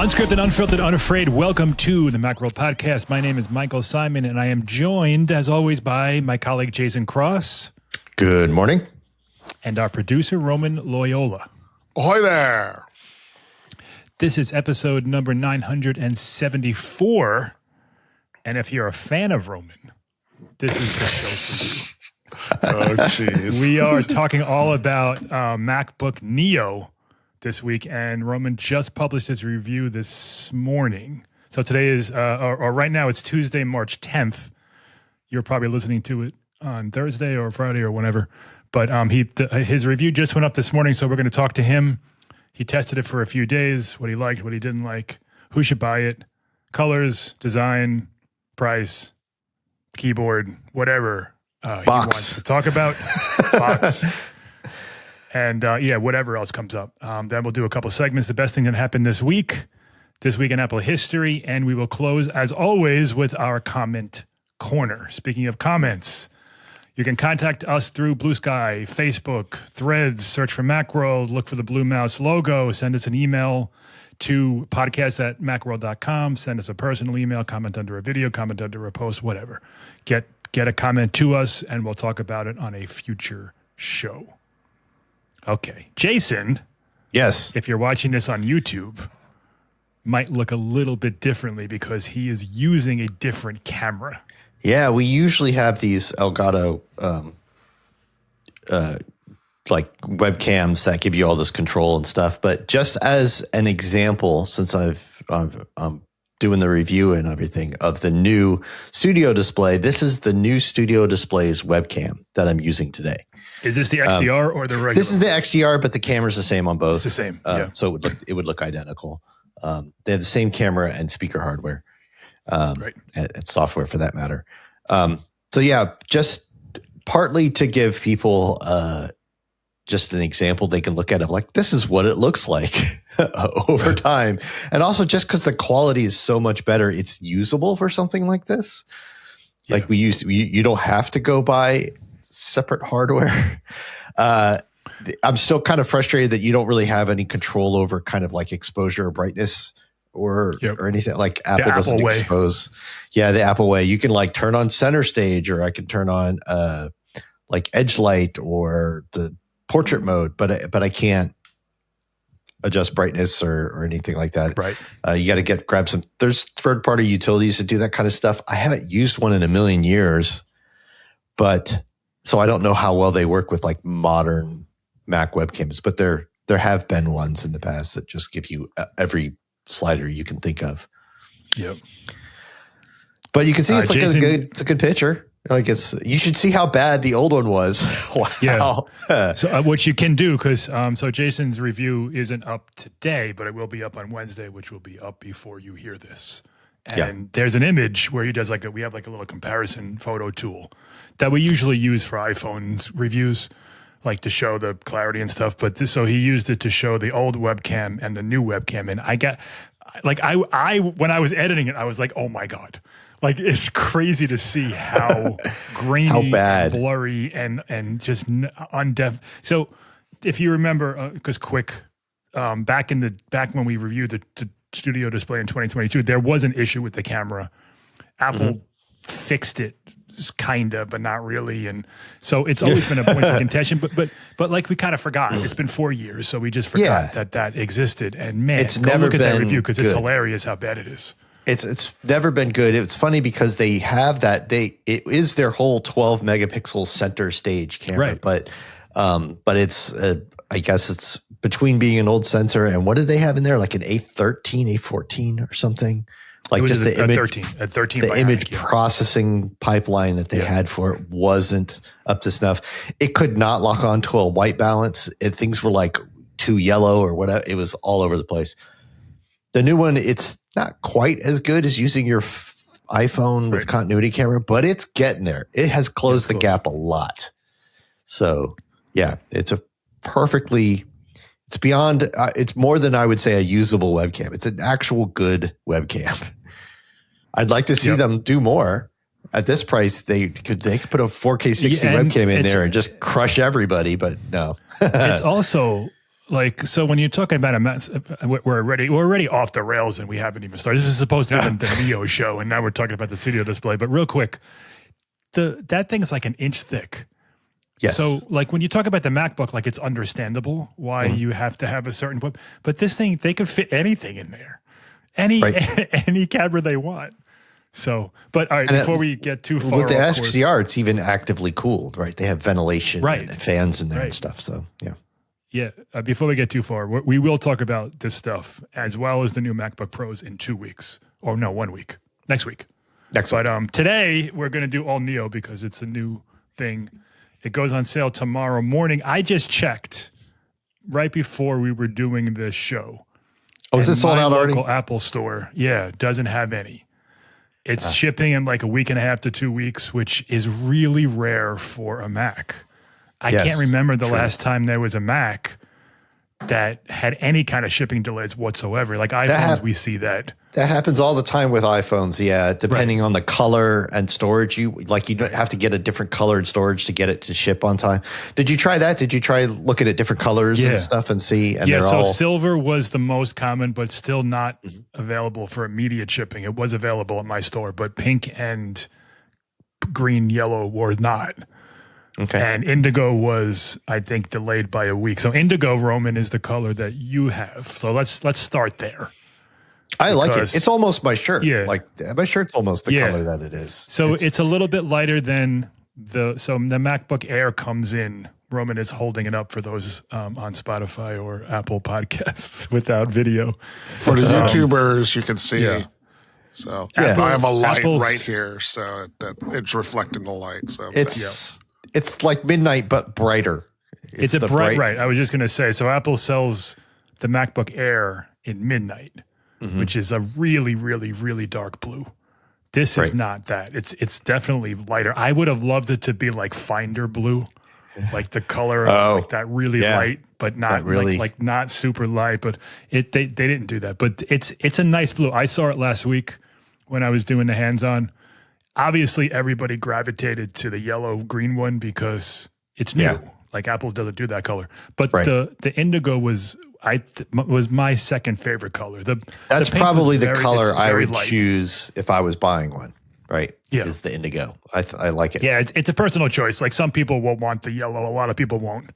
Unscripted, unfiltered, unafraid. Welcome to the Macworld Podcast. My name is Michael Simon, and I am joined, as always, by my colleague Jason Cross. Good morning. And our producer, Roman Loyola. Ahoy there. This is episode number 974. And if you're a fan of Roman, this is the show for you. Oh, jeez. We are talking all about MacBook Neo this week, and Roman just published his review this morning. So today is, or right now it's Tuesday, March 10th. You're probably listening to it on Thursday or Friday or whenever. But his review just went up this morning, so we're going to talk to him. He tested it for a few days, what he liked, what he didn't like, who should buy it, colors, design, price, keyboard, whatever he wants to talk about. Box. And whatever else comes up. Then we'll do a couple segments. The best thing that happened this week in Apple history. And we will close, as always, with our comment corner. Speaking of comments, you can contact us through Blue Sky, Facebook, Threads, search for Macworld, look for the Blue Mouse logo, send us an email to podcast@macworld.com, send us a personal email, comment under a video, comment under a post, whatever. Get a comment to us, and we'll talk about it on a future show. Okay. Jason. Yes. If you're watching this on YouTube, might look a little bit differently because he is using a different camera. Yeah, we usually have these Elgato like webcams that give you all this control and stuff. But just as an example, since I'm doing the review and everything of the new Studio Display, this is the new Studio Display's webcam that I'm using today. Is this the XDR or the regular? This is the XDR, but the camera's the same on both. It's the same, yeah. So it would look identical. They have the same camera and speaker hardware, right, and software for that matter. So yeah, just partly to give people just an example they can look at it like, this is what it looks like over time. And also just because the quality is so much better, it's usable for something like this. Yeah. Like you don't have to go buy separate hardware. I'm still kind of frustrated that you don't really have any control over kind of like exposure or brightness or anything. Like Apple doesn't expose. Yeah, the Apple way. You can like turn on center stage, or I can turn on like edge light or the portrait mode, but I can't adjust brightness or anything like that. Right. You got to grab some. There's third party utilities to do that kind of stuff. I haven't used one in a million years, but so I don't know how well they work with like modern Mac webcams, but there have been ones in the past that just give you every slider you can think of. Yep. But you can see it's like Jason, it's a good picture. Like you should see how bad the old one was. Wow. Yeah. So what you can do, because so Jason's review isn't up today, but it will be up on Wednesday, which will be up before you hear this. And there's an image where he does we have like a little comparison photo tool that we usually use for iPhone reviews, like to show the clarity and stuff. But so he used it to show the old webcam and the new webcam. And I got I when I was editing it, I was like, oh my God. Like, it's crazy to see how grainy, how bad, and blurry, and just undef. So if you remember, because back when we reviewed the Studio Display in 2022, there was an issue with the camera. Apple fixed it, kind of, but not really, and so it's always been a point of contention. But like we kind of forgot. It's been 4 years, so we just forgot that existed. And man, it's never look at been that review because it's good. hilarious how bad it is. It's never been good. It's funny because they have that it is their whole 12 megapixel center stage camera, right. But it's I guess it's between being an old sensor and what did they have in there, like an A13, A14 or something, like just the image, the image processing pipeline that they had for it wasn't up to snuff. It could not lock onto a white balance. Things were like too yellow or whatever. It was all over the place. The new one, it's not quite as good as using your iPhone with continuity camera, but it's getting there. It has closed the gap a lot. So yeah, it's beyond, it's more than I would say a usable webcam. It's an actual good webcam. I'd like to see them do more. At this price, they could put a 4K 60 webcam in there and just crush everybody, but no. It's also Like, so when you're talking about we're already off the rails and we haven't even started. This is supposed to be the Neo show, and now we're talking about the studio display. But real quick, that thing is like an inch thick. Yes. So, like, when you talk about the MacBook, like, it's understandable why you have to have a certain, but this thing, they could fit anything in there, any camera they want. So, but all right, and before we get too far, with the SXDR, it's even actively cooled, right? They have ventilation and fans in there and stuff. So, yeah. Yeah, before we get too far, we will talk about this stuff as well as the new MacBook Pros in 2 weeks. Or no, 1 week. Next week. But today, we're going to do all Neo because it's a new thing. It goes on sale tomorrow morning. I just checked right before we were doing this show. Oh, is it sold out already? Local Apple store, doesn't have any. It's shipping in like a week and a half to 2 weeks, which is really rare for a Mac. I can't remember the last time there was a Mac that had any kind of shipping delays whatsoever. Like iPhones, we see that. That happens all the time with iPhones. Yeah, depending on the color and storage, you don't have to get a different color and storage to get it to ship on time. Did you try that? Did you try looking at different colors and stuff and see? And so silver was the most common, but still not available for immediate shipping. It was available at my store, but pink and green, yellow were not. Okay. And indigo was, I think, delayed by a week. So indigo, Roman, is the color that you have. So let's start there. I like it. It's almost my shirt. Yeah. Like my shirt's almost the color that it is. So it's a little bit lighter than the MacBook Air comes in. Roman is holding it up for those on Spotify or Apple Podcasts without video. For the YouTubers, you can see. Yeah. So I have a light right here, so that it's reflecting the light. So it's like midnight, but brighter. It's a bright. I was just going to say, so Apple sells the MacBook Air in midnight, which is a really, really, really dark blue. This is not that. It's definitely lighter. I would have loved it to be like Finder blue, like the color of like that really light, but not really like not super light. But they didn't do that. But it's a nice blue. I saw it last week when I was doing the hands-on. Obviously, everybody gravitated to the yellow-green one because it's new. Like Apple doesn't do that color. But the indigo was my second favorite color. That's probably the color I would choose if I was buying one. Right? Yeah, is the indigo. I like it. Yeah, it's a personal choice. Like some people will want the yellow, a lot of people won't.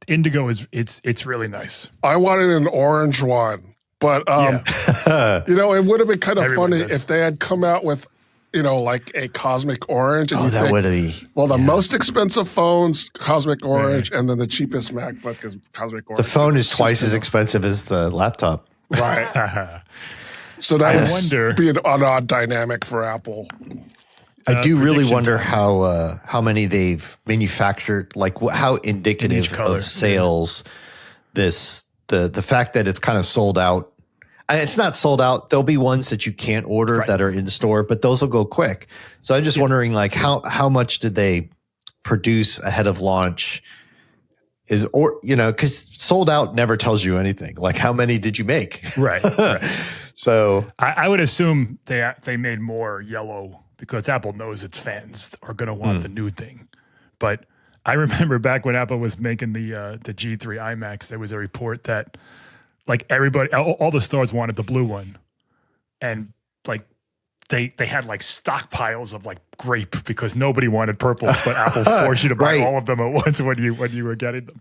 Indigo it's really nice. I wanted an orange one. But, it would have been kind of funny if they had come out with, like a cosmic orange. And that would be. Well, the most expensive phone's cosmic orange, and then the cheapest MacBook is cosmic orange. The phone is twice as expensive as the laptop. Right. So that would be an odd dynamic for Apple. I do really wonder how many they've manufactured, like how indicative of sales the fact that it's kind of sold out. It's not sold out. There'll be ones that you can't order that are in store, but those will go quick. So I'm just wondering, like, how much did they produce ahead of launch? Because sold out never tells you anything. Like, how many did you make? Right. So I would assume they made more yellow because Apple knows its fans are going to want the new thing. But I remember back when Apple was making the G3 iMacs, there was a report that like everybody, all the stores wanted the blue one, and like they had like stockpiles of like grape because nobody wanted purple, but Apple forced you to buy all of them at once when you were getting them.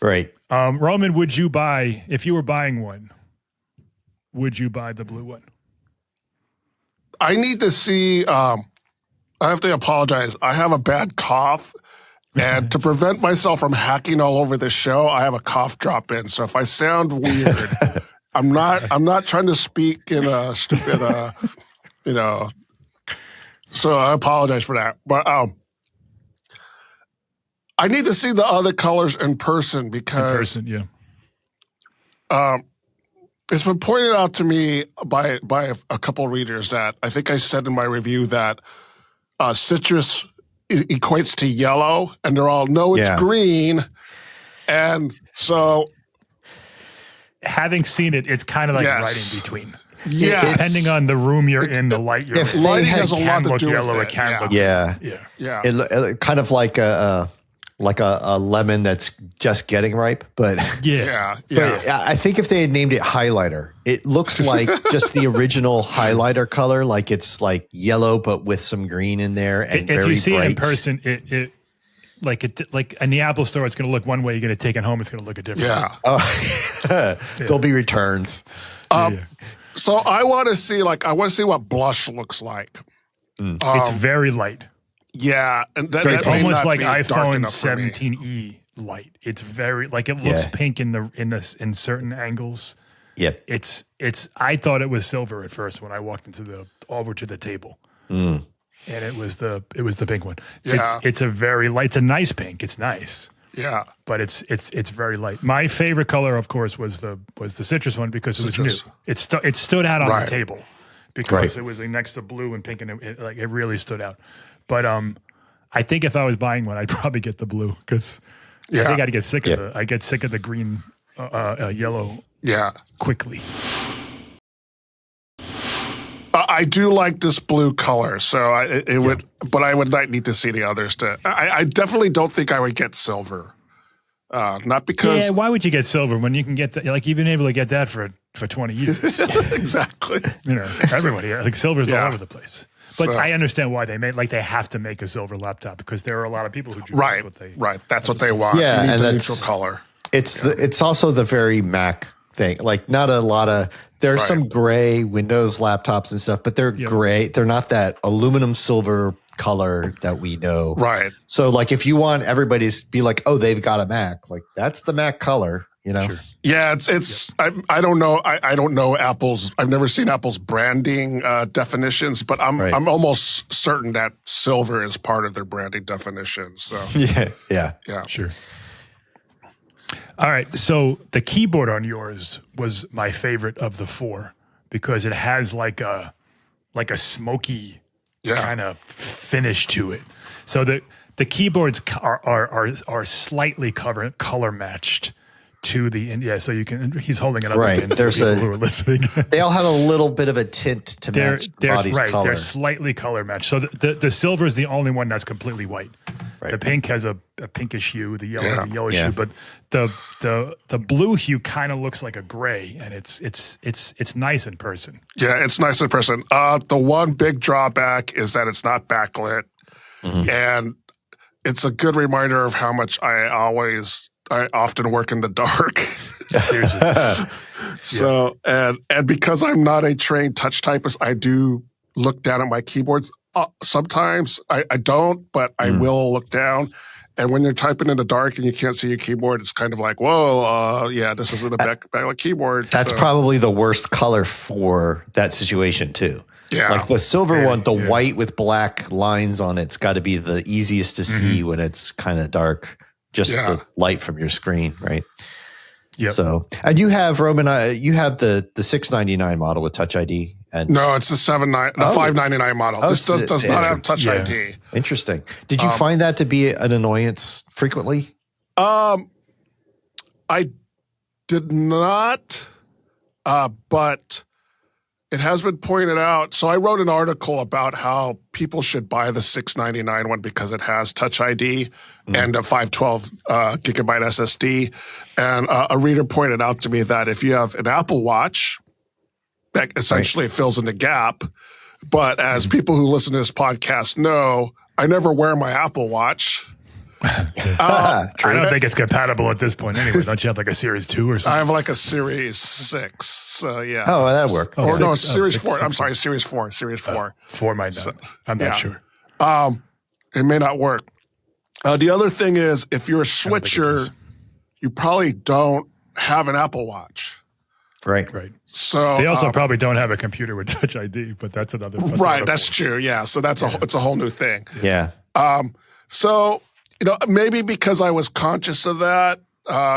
Right. Roman, would you buy, if you were buying one, would you buy the blue one? I need to see. I have to apologize. I have a bad cough. And to prevent myself from hacking all over the show, I have a cough drop in. So if I sound weird, I'm not trying to speak in a stupid, So I apologize for that. But I need to see the other colors in person because it's been pointed out to me by a couple of readers that I think I said in my review that citrus equates to yellow, and they're all, no, it's green. And so having seen it, it's kind of like right in between. Yeah. Depending on the room you're in, the light you're in. If lighting has a lot to do yellow, with it can look Yeah. Yeah. It kind of like a like a lemon that's just getting ripe. But Yeah. but I think if they had named it highlighter, it looks like just the original highlighter color, like it's like yellow but with some green in there and If very you see bright. it in person, it like in the Apple store, it's going to look one way. You're going to take it home, it's going to look a different way. Yeah. There'll be returns. So I want to see what blush looks like. It's very light. Yeah, and that It's may almost not like be dark iPhone enough for me. 17e light. It's very like it looks Yeah. pink in certain angles. Yep. It's I thought it was silver at first when I walked over to the table. And it was the pink one. Yeah. It's a very light, it's a nice pink. It's nice. Yeah, But it's very light. My favorite color, of course, was the citrus one because it was Citrus. new. It stood out on Right. the table because Right. it was like next to blue and pink, and it really stood out. But I think if I was buying one, I'd probably get the blue because I think I'd get sick of I get sick of the green, yellow yeah. quickly. I do like this blue color, so it would, but I would not need to see the others. I definitely don't think I would get silver. Not because Yeah, why would you get silver when you can get like you've been able to get that for 20 years? exactly. You know, everybody like silver's all Yeah. over the place. But So- I understand why they have to make a silver laptop because there are a lot of people who do Right, right. That's what they want. Yeah, you need and the that's- neutral color. It's also the very Mac thing. Like not a lot of there's Right. some gray Windows laptops and stuff, but they're gray. They're not that aluminum silver color that we know. Right. So like if you want everybody to be like, oh, they've got a Mac, like that's the Mac color, you know? Sure. Yeah, it's. I don't know. I don't know Apple's. I've never seen Apple's branding definitions, but I'm almost certain that silver is part of their branding definitions. So Yeah. Yeah. yeah, Sure. All right. So the keyboard on yours was my favorite of the four because it has like a smoky kind of finish to it. So the keyboards are slightly color matched to the So you can. He's holding it up Right. again for There's people who are listening. They all have a little bit of a tint to match the body's color. They're slightly color matched. So the silver is the only one that's completely white. Right. The pink has a pinkish hue. The yellow has a yellowish Yeah. hue. But the blue hue kind of looks like a gray, and it's nice in person. yeah, it's nice in person. The one big drawback is that it's not backlit, and it's a good reminder of how much I often work in the dark. Seriously. So and because I'm not a trained touch typist, I do look down at my keyboards. Sometimes I don't, but I will look down. And when you're typing in the dark and you can't see your keyboard, it's kind of like, whoa, this isn't a backlit keyboard. That's probably the worst color for that situation too. Yeah. Like the silver one, the white with black lines on it's got to be the easiest to see when it's kind of dark, just the light from your screen, right? Yep. So, and you have Roman, you have the 699 model with Touch ID, and No, it's the 599 model. This does not have Touch ID. interesting. Did you find that to be an annoyance frequently? I did not, but it has been pointed out. So I wrote an article about how people should buy the 699 one because it has Touch ID and a 512 gigabyte SSD. And a reader pointed out to me that if you have an Apple Watch, that essentially fills in the gap. But as people who listen to this podcast know, I never wear my Apple Watch. I don't think it's compatible at this point anyway. Don't you have like a Series 2 or I something? have like a Series 6. So yeah. Oh, that'd work. Or no, six- Series six- 4. I'm six- sorry, Series 4. Series 4. 4 might not. I'm not sure. It may not work. The other thing is, if you're a switcher, you probably don't have an Apple Watch. Right. Right. So They also probably don't have a computer with Touch ID, but that's another. right, that's true. Yeah, so it's a whole new thing. Yeah. So maybe because I was conscious of that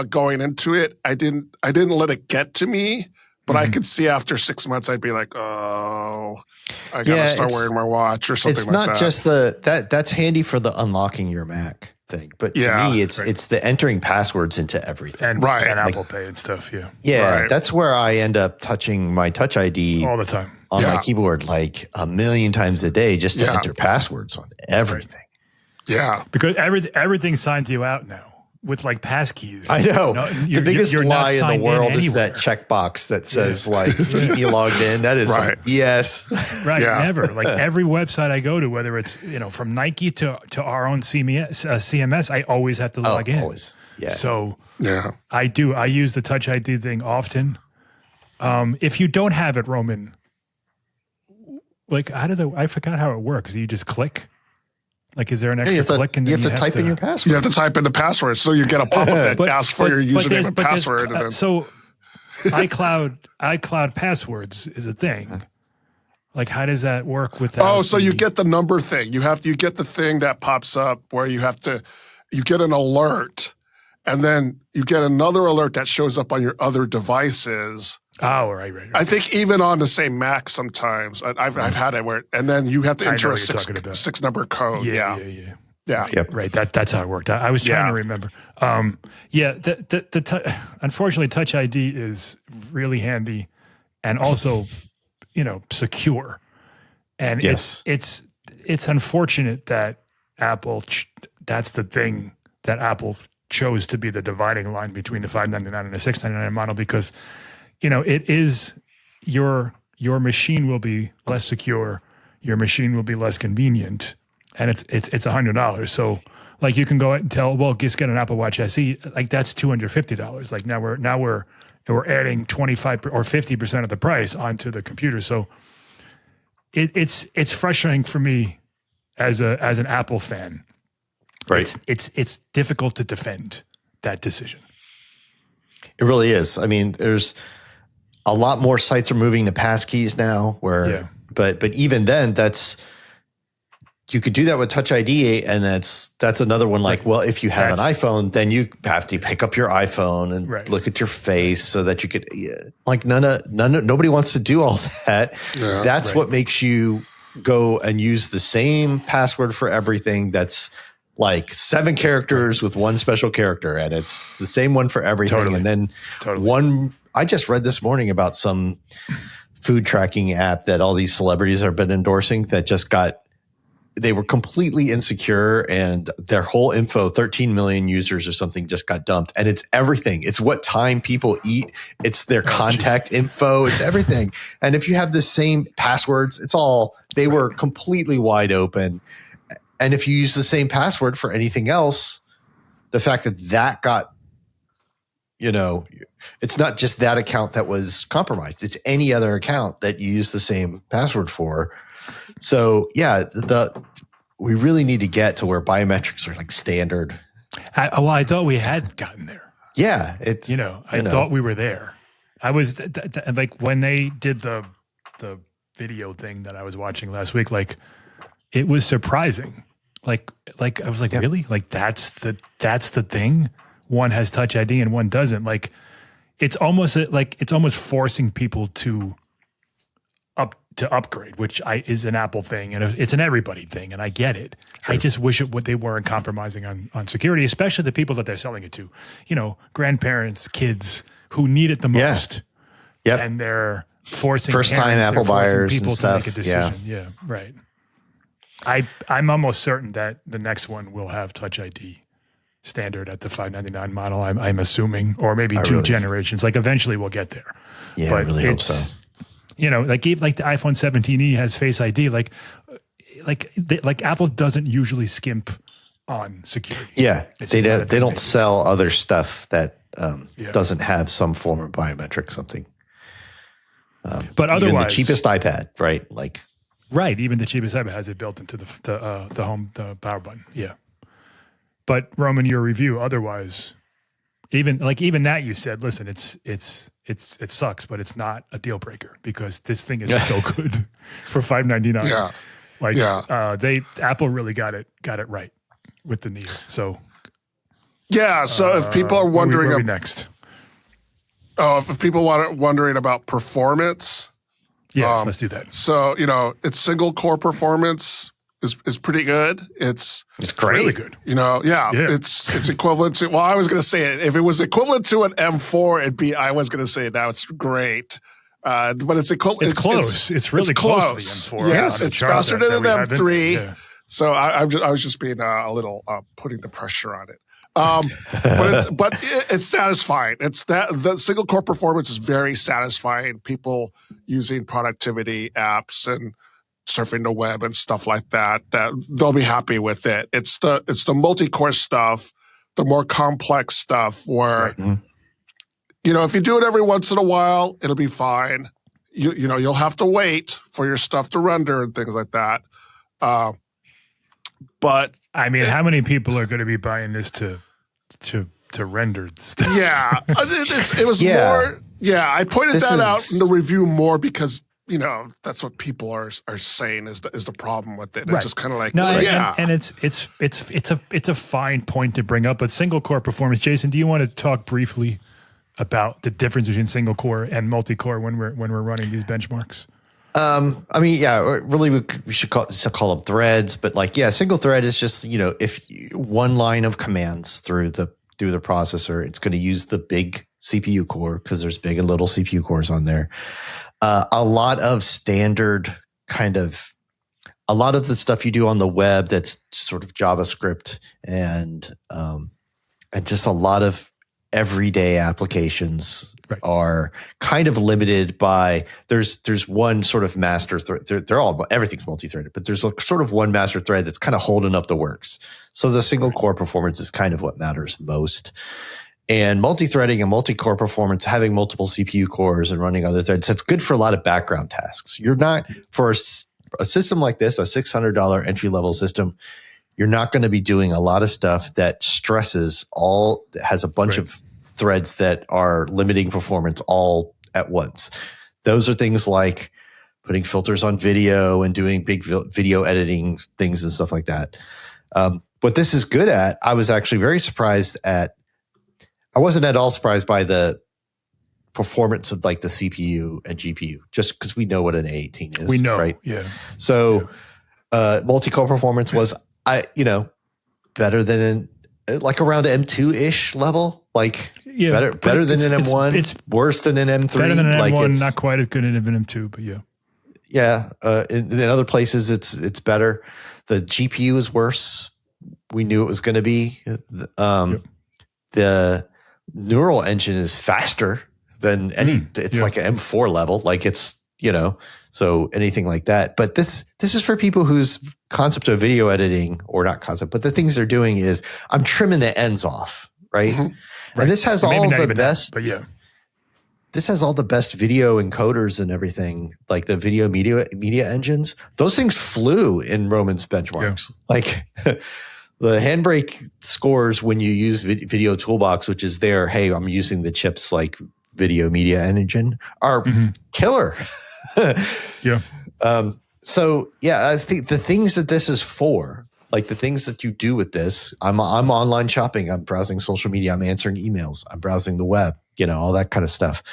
going into it, I didn't let it get to me. But I could see after 6 months, I'd be like, oh, I gotta start wearing my watch or something It's like that. not just that's handy for the unlocking your Mac thing, but to me, it's the entering passwords into everything. and Right. and Apple Pay and stuff. Yeah, Yeah, Right. that's where I end up touching my Touch ID all the time. on my Yeah. keyboard like a million times a day just to Yeah. enter passwords on everything. Yeah. Because everything signs you out now with like passkeys. I know. The biggest you're not lie in signed the world is anywhere. that checkbox that says like keep me logged in. That is Right. yes. Right, Yeah. never. Like every website I go to, whether it's from Nike to our own CMS, I always have to log in. Always. Yeah. So Yeah. I do. I use the Touch ID thing often. If you don't have it, Roman, like I forgot how it works. You just click. Like, is there an extra click? And you then have to type in your You password. have to type in the password, so you get a pop-up that asks for your username and password. And then, So iCloud passwords is a thing. Like, how does that work with that? oh, so you get the number thing. You get the thing that pops up where you get an alert, and then you get another alert that shows up on your other devices. Oh, right. I think even on the same Mac sometimes. I've had it where, and then you have to enter know a what you're talking about. six number code. Yeah. Yep. Right. That's how it worked. I was trying to remember. Unfortunately, Touch ID is really handy and also, secure. And Yes. it's unfortunate that Apple, that's the thing that Apple chose to be the dividing line between the $599 and the $699 model, because it is your machine will be less secure, your machine will be less convenient, and it's $100. So like you can go out and tell, well, just get an Apple Watch SE, like that's $250. Like now we're adding 25 or 50% of the price onto the computer. So it's frustrating for me as an Apple fan. Right. It's difficult to defend that decision. It really is. I mean, there's a lot more sites are moving to passkeys now but even then you could do that with Touch ID, and that's another one. Like, well, if you have an iPhone, then you have to pick up your iPhone and look at your face so that you could like nobody wants to do all that. Yeah, that's what makes you go and use the same password for everything. That's like 7 characters with one special character, and it's the same one for everything. Totally. And then one, I just read this morning about some food tracking app that all these celebrities have been endorsing that just they were completely insecure, and their whole info, 13 million users or something, just got dumped. And it's everything. It's what time people eat. It's their contact info. It's everything. And if you have the same passwords, they were completely wide open. And if you use the same password for anything else, the fact that got, it's not just that account that was compromised. It's any other account that you use the same password for. So yeah, we really need to get to where biometrics are like standard. I thought we had gotten there. Yeah, it's I thought we were there. I was like when they did the video thing that I was watching last week. Like it was surprising. Like I was like, really? Like that's the thing. One has Touch ID and one doesn't. Like it's almost forcing people to upgrade, which is an Apple thing and it's an everybody thing, and I get it. Sure. I just wish they weren't compromising on security, especially the people that they're selling it to. Grandparents, kids who need it the most. Yep. And they're forcing first-time Apple buyers people and stuff. to make a decision. Yeah, right. I'm almost certain that the next one will have Touch ID standard at the $599 model. I'm assuming, or maybe two generations. Like eventually we'll get there. Yeah, I really hope so. Like the iPhone 17e has Face ID. Like Apple doesn't usually skimp on security. Yeah, they don't sell other stuff that doesn't have some form of biometric something. But otherwise, even the cheapest iPad, right? Like, right, even the cheapest iPad has it built into the power button. Yeah. But Roman, your review. Otherwise, even that you said, listen, it sucks, but it's not a deal breaker because this thing is so good for $599. Yeah. Apple really got it right with the Neo. So so if people are wondering, where we next. Oh, if people wondering about performance, yes, let's do that. So it's single core performance is pretty good. It's great. Really good. It's equivalent to. Well, I was going to say it. If it was equivalent to an M4, I was going to say now it's great. But it's equivalent. It's close. It's really close. Yes, it's faster than an M3. So I was just being a little putting the pressure on it. But it's satisfying. It's that the single core performance is very satisfying. People using productivity apps and surfing the web and stuff like that, they'll be happy with it. It's the multi-core stuff, the more complex stuff where, if you do it every once in a while, it'll be fine. You'll have to wait for your stuff to render and things like that. But I mean, how many people are going to be buying this to render stuff? Yeah, it was more. Yeah, I pointed that out in the review more because that's what people are saying is the problem with it. Right. It's just kind of like and it's a fine point to bring up, but single core performance. Jason, do you want to talk briefly about the difference between single core and multi core when we're running these benchmarks? Really, we should call them threads, but single thread is just if one line of commands through the processor, it's going to use the big CPU core because there's big and little CPU cores on there. A lot of the stuff you do on the web that's sort of JavaScript and just a lot of everyday applications are kind of limited by there's one sort of master thread. Everything's multi-threaded, but there's sort of one master thread that's kind of holding up the works. So the single core performance is kind of what matters most. And multi-threading and multi-core performance, having multiple CPU cores and running other threads, that's good for a lot of background tasks. You're not, for a system like this, a $600 entry-level system, you're not going to be doing a lot of stuff that has a bunch of threads that are limiting performance all at once. Those are things like putting filters on video and doing big video editing things and stuff like that. What this is good at, I was actually very surprised at. I wasn't at all surprised by the performance of the CPU and GPU, just because we know what an A18 is. We know, right? Yeah. So multi-core performance was, better than around M2-ish level. Better than an M1. It's worse than an M3. Better than an M1, not quite as good as an M2, but yeah. Yeah. In other places, it's better. The GPU is worse. We knew it was going to be. The neural engine is faster than it's like an M4 level. So anything like that. But this is for people whose concept of video editing, or not concept, but the things they're doing is I'm trimming the ends off, right? Mm-hmm. And this has all the best, but yeah. This has all the best video encoders and everything, like the video media engines. Those things flew in Roman's benchmarks. Yeah. The handbrake scores when you use Video Toolbox, which is there, hey, I'm using the chips like video media engine, are killer. Yeah. I think the things that this is for, like the things that you do with this, I'm online shopping, I'm browsing social media, I'm answering emails, I'm browsing the web, all that kind of stuff,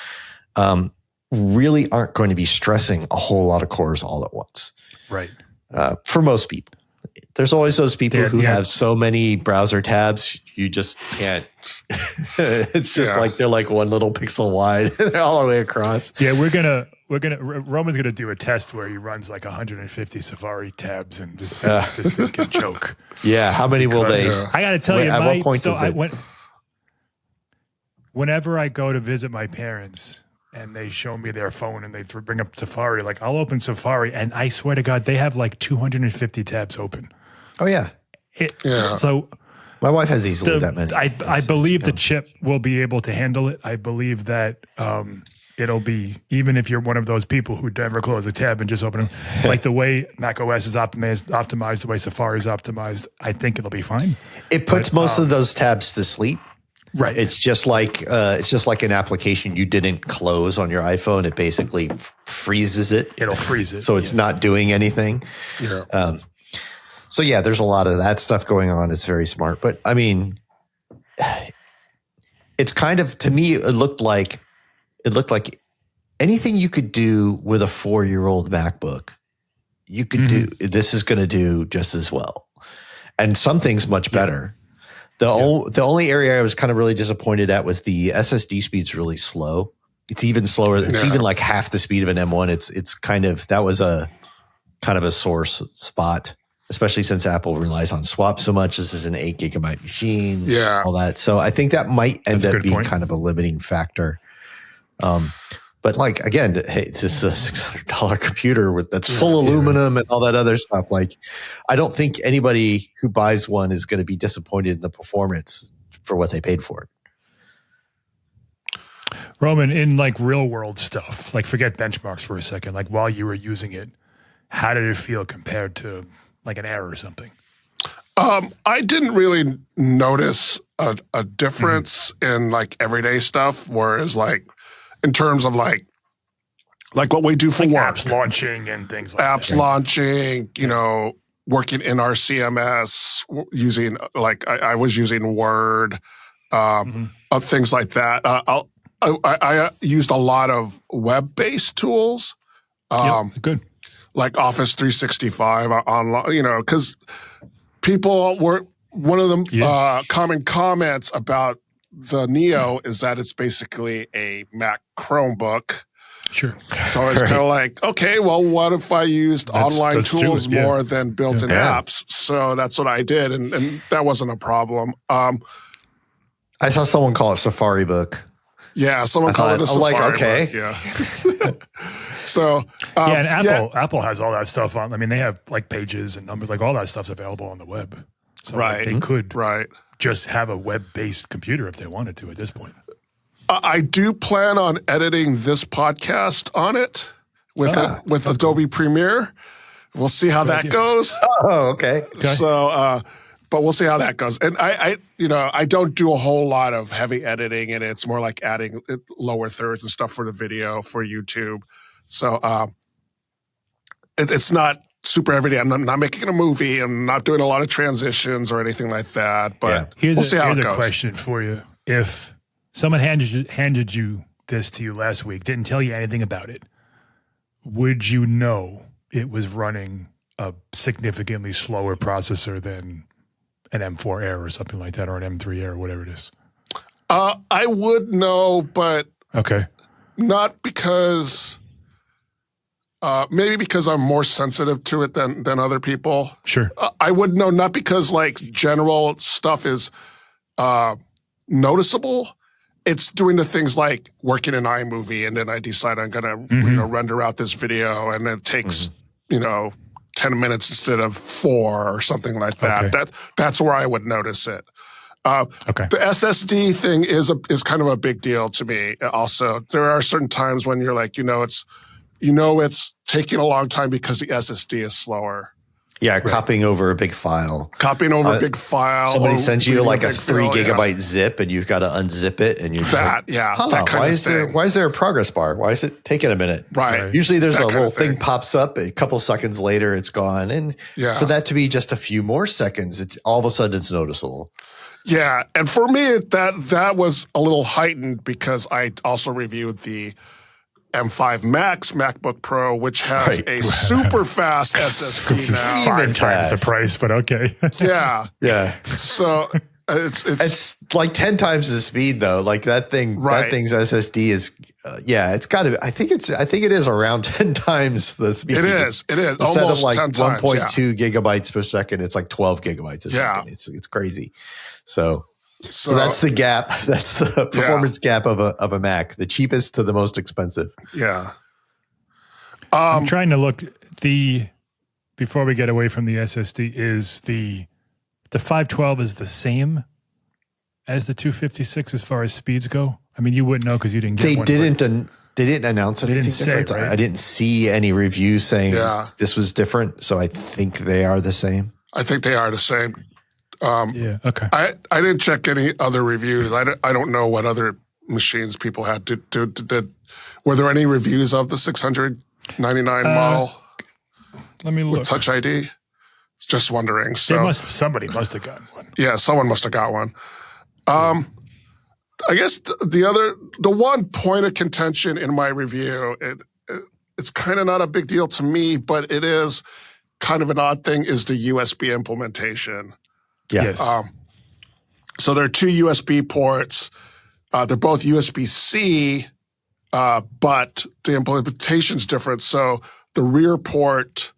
really aren't going to be stressing a whole lot of cores all at once. Right. For most people. There's always those people who have so many browser tabs, you just can't. It's just like they're like one little pixel wide. They're all the way across. Yeah, Roman's gonna do a test where he runs like 150 Safari tabs and just see if this thing can choke. Yeah, how many will they? I got to tell you, at what point is it? Whenever I go to visit my parents and they show me their phone and they bring up Safari, I'll open Safari and I swear to God, they have 250 tabs open. Oh yeah. So my wife has easily that many. I believe the chip will be able to handle it. I believe that it'll be, even if you're one of those people who never close a tab and just open them, like the way Mac OS is optimized, the way Safari is optimized, I think it'll be fine. It puts most of those tabs to sleep. Right. It's just like an application you didn't close on your iPhone. It basically freezes it. It'll freeze it. So it's not doing anything. Yeah. So yeah, there's a lot of that stuff going on. It's very smart. But I mean, it's kind of, to me, it looked like anything you could do with a 4-year-old MacBook, you could do. This is going to do just as well. And some things much better. The only area I was kind of really disappointed at was the SSD speed's really slow. It's even slower. It's even like half the speed of an M1. It's kind of, that was a kind of a sore spot. especially since Apple relies on swap so much. This is an 8 gigabyte machine, Yeah. all that. So I think that might end That's a up good being point. kind of a limiting factor. But like, again, hey, this is a $600 computer that's full aluminum and all that other stuff. Like, I don't think anybody who buys one is going to be disappointed in the performance for what they paid for it. Roman, in like real world stuff, like forget benchmarks for a second, like while you were using it, how did it feel compared to like an Air or something? I didn't really notice a difference in like everyday stuff, whereas like in terms of like what we do for Like work, apps launching and things like apps that. launching, you know, working in our CMS, using like I was using Word, things like that. I used a lot of web-based tools, Good. like Office 365 online, you know, because people were one of the common comments about the Neo is that it's basically a Mac Chromebook. Sure. So it's kind of like, okay, well, what if I used online let's do tools it, yeah. more than built-in apps? So that's what I did, and that wasn't a problem. I saw someone call it Safari Book. Yeah, someone called it a Safari like, okay. book, yeah. So and Apple has all that stuff on. I mean, they have like pages and numbers, like all that stuff's available on the web. So like, they could just have a web-based computer if they wanted to at this point. I do plan on editing this podcast on it with Adobe Premiere. We'll see how that goes. Oh, okay. So, but we'll see how that goes. And I don't do a whole lot of heavy editing, and it's more like adding lower thirds and stuff for the video for YouTube. So, it's not super everyday. I'm not making a movie. I'm not doing a lot of transitions or anything like that. But we'll see how it goes. Here's a question for you: if someone handed you this to you last week, didn't tell you anything about it, would you know it was running a significantly slower processor than an M4 Air or something like that, or an M3 Air or whatever it is? I would know, but not because maybe because I'm more sensitive to it than other people. Sure. I would know, not because like general stuff is noticeable. It's doing the things like working in iMovie, and then I decide I'm going to render out this video, and it takes 10 minutes instead of 4 or something like that. That's where I would notice it. The SSD thing is kind of a big deal to me. Also, there are certain times when you're like, it's taking a long time because the SSD is slower. Yeah, copying over a big file. A big file. Somebody sends you like a 3 gigabyte zip, and you've got to unzip it, and you're just that kind of thing. Why is there a progress bar? Why is it taking a minute? Right. Usually there's a little thing pops up, a couple seconds later it's gone, and for that to be just a few more seconds, it's all of a sudden it's noticeable. Yeah, and for me that was a little heightened because I also reviewed the M5 Max MacBook Pro, which has a super fast SSD now. 5 times the price, but okay. Yeah. So it's like 10 times the speed though. Like that thing's SSD is it's got to. I think it is around 10 times the speed. It is instead almost of like 10 times, 1.2 gigabytes per second. It's like 12 gigabytes a second. It's crazy. So that's the gap. That's the performance gap of a Mac, the cheapest to the most expensive. Yeah. I'm trying to look before we get away from the SSD, is the 512 is the same as the 256 as far as speeds go? I mean, you wouldn't know because you didn't get one. They didn't announce anything different. Right? I didn't see any reviews saying this was different. So I think they are the same. I think they are the same. Okay. I didn't check any other reviews. I don't know what other machines people had. Did were there any reviews of the 699 model? Let me look. With Touch ID? Just wondering. So somebody must have gotten one. Yeah, someone must have got one. I guess the one point of contention in my review, it's kind of not a big deal to me, but it is kind of an odd thing, is the USB implementation. Yeah. Yes. So there are 2 USB ports. They're both USB-C, but the implementation's different. So the rear port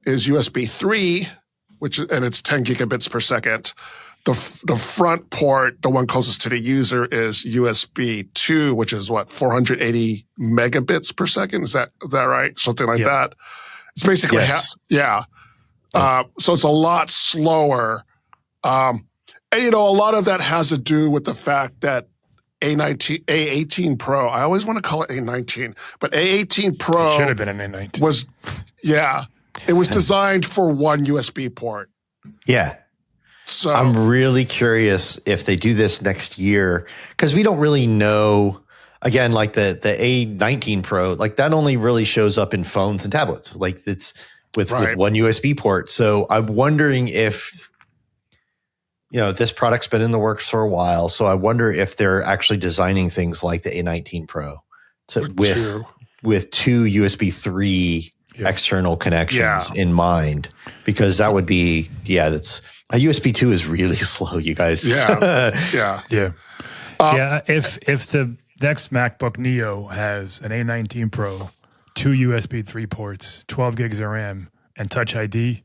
is USB 3, and it's 10 gigabits per second. The front port, the one closest to the user, is USB 2, which is 480 megabits per second. Is that right? Something like that. It's basically so it's a lot slower. And a lot of that has to do with the fact that A18 Pro, I always want to call it A19, but A18 Pro it should have been an A19. It was designed for one USB port. Yeah. So I'm really curious if they do this next year, because we don't really know. Again, like the A19 Pro, like that only really shows up in phones and tablets. Like it's with one USB port. So I'm wondering if, this product's been in the works for a while. So I wonder if they're actually designing things like the A19 Pro with two USB 3 external connections in mind, because that would be, that's a USB 2 is really slow, you guys. Yeah. If the next MacBook Neo has an A19 Pro, two USB 3 ports, 12 gigs of RAM, and Touch ID,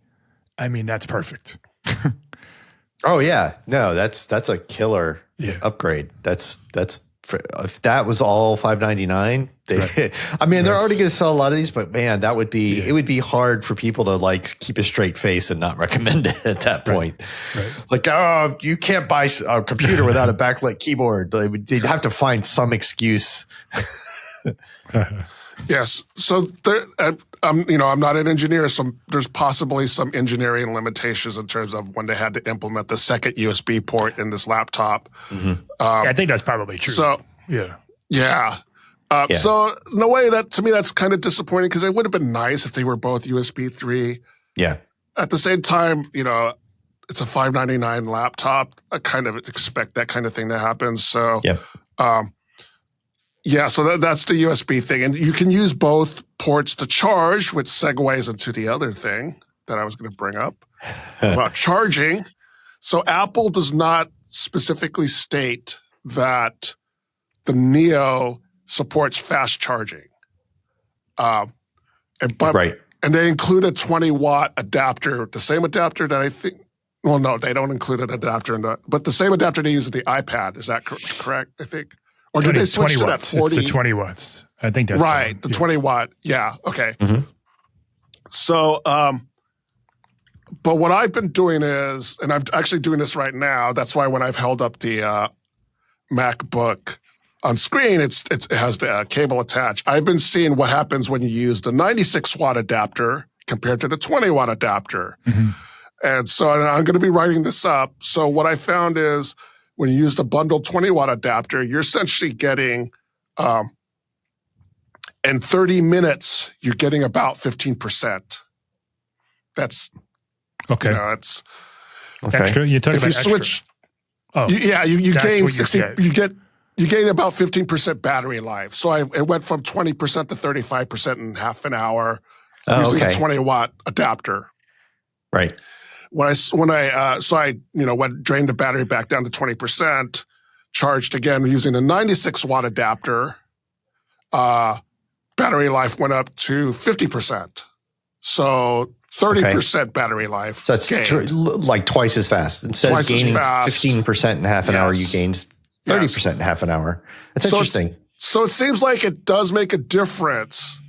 I mean, that's perfect. Oh yeah, no, that's a killer upgrade. That's if that was all $599. I mean, they're already going to sell a lot of these, but man, that would be it would be hard for people to like keep a straight face and not recommend it at that point. Right. Like, oh, you can't buy a computer without a backlit keyboard. They'd have to find some excuse. Yes. So there, I'm not an engineer, so there's possibly some engineering limitations in terms of when they had to implement the second USB port in this laptop. I think that's probably true. So so in a way, that to me that's kind of disappointing, because it would have been nice if they were both USB 3. Yeah. At the same time, it's a $599 laptop. I kind of expect that kind of thing to happen. So so that's the USB thing. And you can use both ports to charge, which segues into the other thing that I was going to bring up about charging. So Apple does not specifically state that the Neo supports fast charging. And they include a 20-watt adapter, the same adapter that I think, well, no, they don't include an adapter, but the same adapter they use in the iPad. Is that correct, I think? Or did they switch to that 40? It's the 20 watts. I think that's right. The 20 watt. Yeah. Okay. Mm-hmm. So, but what I've been doing is, and I'm actually doing this right now. That's why when I've held up the MacBook on screen, it has the cable attached. I've been seeing what happens when you use the 96 watt adapter compared to the 20 watt adapter. Mm-hmm. And so I'm going to be writing this up. So what I found is, when you use the bundled 20-watt adapter, you're essentially getting, in 30 minutes, you're getting about 15%. That's okay. It's extra. You're talking about extra. Switch, you gain 60. You gain about 15% battery life. So it went from 20% to 35% in half an hour using a 20-watt adapter. Right. When I drained the battery back down to 20%, charged again using a 96-watt adapter, battery life went up to 50%. So 30% battery life. So that's like twice as fast. Instead of gaining 15% in half an hour, you gained 30% in half an hour. That's interesting. So it seems like it does make a difference.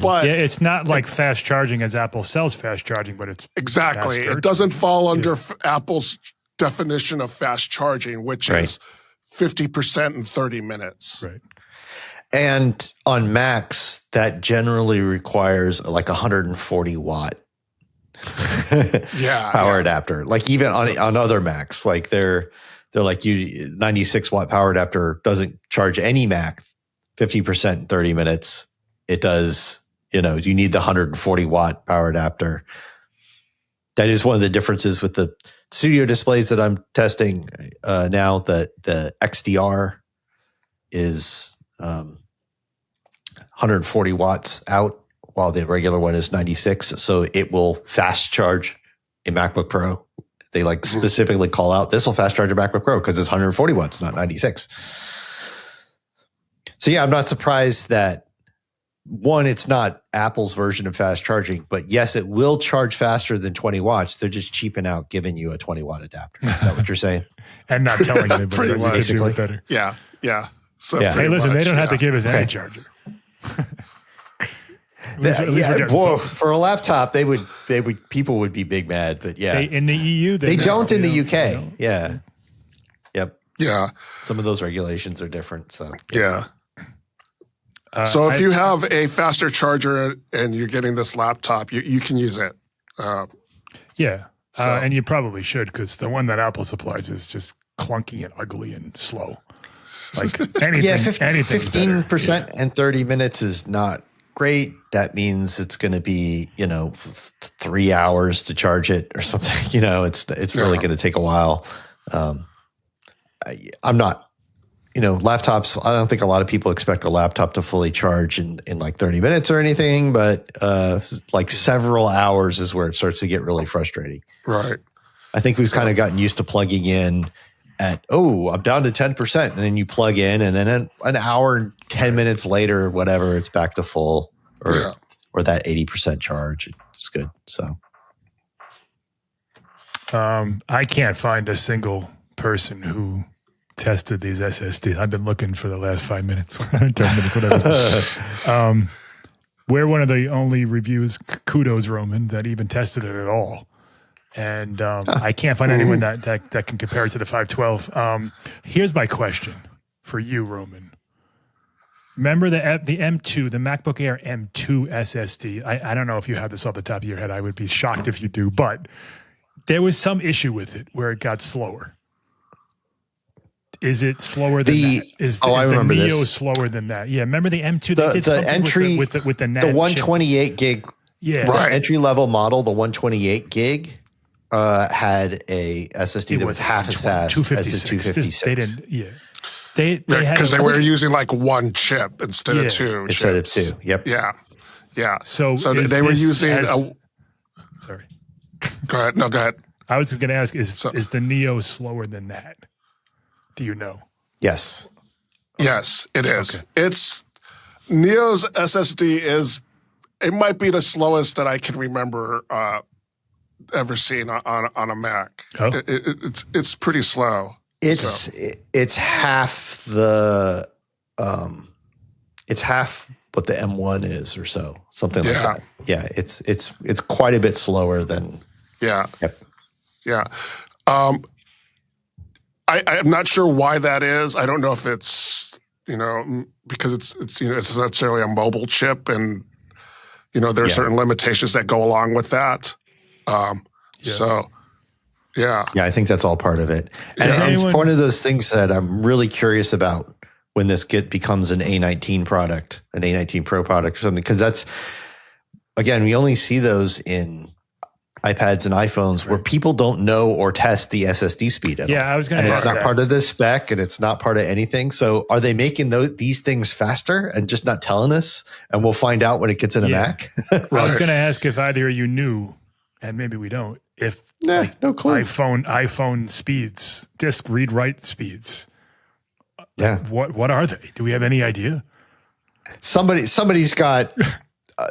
But it's not like fast charging as Apple sells fast charging, but it's exactly. faster. It doesn't fall under Apple's definition of fast charging, which is 50% in 30 minutes. Right. And on Macs, that generally requires like 140 watt power adapter. Like even on other Macs, like they're like 96 watt power adapter doesn't charge any Mac 50% in 30 minutes. It does, you need the 140 watt power adapter. That is one of the differences with the studio displays that I'm testing now. That the XDR is 140 watts out, while the regular one is 96. So it will fast charge a MacBook Pro. They specifically call out, this will fast charge a MacBook Pro because it's 140 watts, not 96. So yeah, I'm not surprised that one, it's not Apple's version of fast charging, but yes, it will charge faster than 20 watts. They're just cheaping out giving you a 20-watt adapter. Is that what you're saying? And not telling anybody Pretty that you much. could do Basically. it better. Yeah. So Yeah. Hey, listen, they don't have to give us any Okay. charger. At least we're getting Boy, something. for a laptop, people would be big mad, but yeah. In the EU, They don't in the you UK. know. Yeah. Yep. Yeah. Some of those regulations are different. So Yeah. So if you have a faster charger and you're getting this laptop, you can use it. Yeah. So- And you probably should, because the one that Apple supplies is just clunky and ugly and slow. Like anything, yeah, anything 15% and 30 minutes is not great. That means it's going to be, 3 hours to charge it or something. It's really going to take a while. I'm not, laptops. I don't think a lot of people expect a laptop to fully charge in like 30 minutes or anything, but like several hours is where it starts to get really frustrating. Right. I think we've kind of gotten used to plugging in at, I'm down to 10%. And then you plug in and then an hour and 10 minutes later, whatever, it's back to full or that 80% charge. It's good. So I can't find a single person who tested these SSDs. I've been looking for the last 5 minutes, 10 minutes, whatever. We're one of the only reviews, kudos, Roman, that even tested it at all. And I can't find anyone that can compare it to the 512. Here's my question for you, Roman. Remember the M2, the MacBook Air M2 SSD? I don't know if you have this off the top of your head. I would be shocked if you do. But there was some issue with it where it got slower. Is it slower than that? Is the Neo slower than that? Yeah, remember the M2? They did something entry with the NAND the chip. 128 gig, Yeah, Right. the entry level model, the 128 gig had a SSD that was half as fast as the 256. They didn't. Yeah, they had Because they were using like one chip instead of two instead of chips. two. Yep. Yeah. So is they were this using sorry. go ahead. No, go ahead. I was just going to ask: is the Neo slower than that? Do you know? Yes. Yes, it is. Okay. It's Neo's SSD it might be the slowest that I can remember ever seen on a Mac. Oh. It's pretty slow. It's half the it's half what the M1 is or so, something like that. Yeah, it's quite a bit slower than. Yeah. Yep. Yeah. I'm not sure why that is. I don't know if it's, because it's it's necessarily a mobile chip and, there are certain limitations that go along with that. So, yeah. Yeah, I think that's all part of it. And it's one of those things that I'm really curious about when this becomes an A19 product, an A19 Pro product or something, because that's, again, we only see those in iPads and iPhones where people don't know or test the SSD speed at all. Yeah, I was going to And ask it's not that. part of the spec and it's not part of anything. So are they making these things faster and just not telling us? And we'll find out when it gets in a Mac. I was going to ask if either of you knew, and maybe we don't, if no clue. iPhone speeds, disk read-write speeds. Yeah. What are they? Do we have any idea? Somebody's got,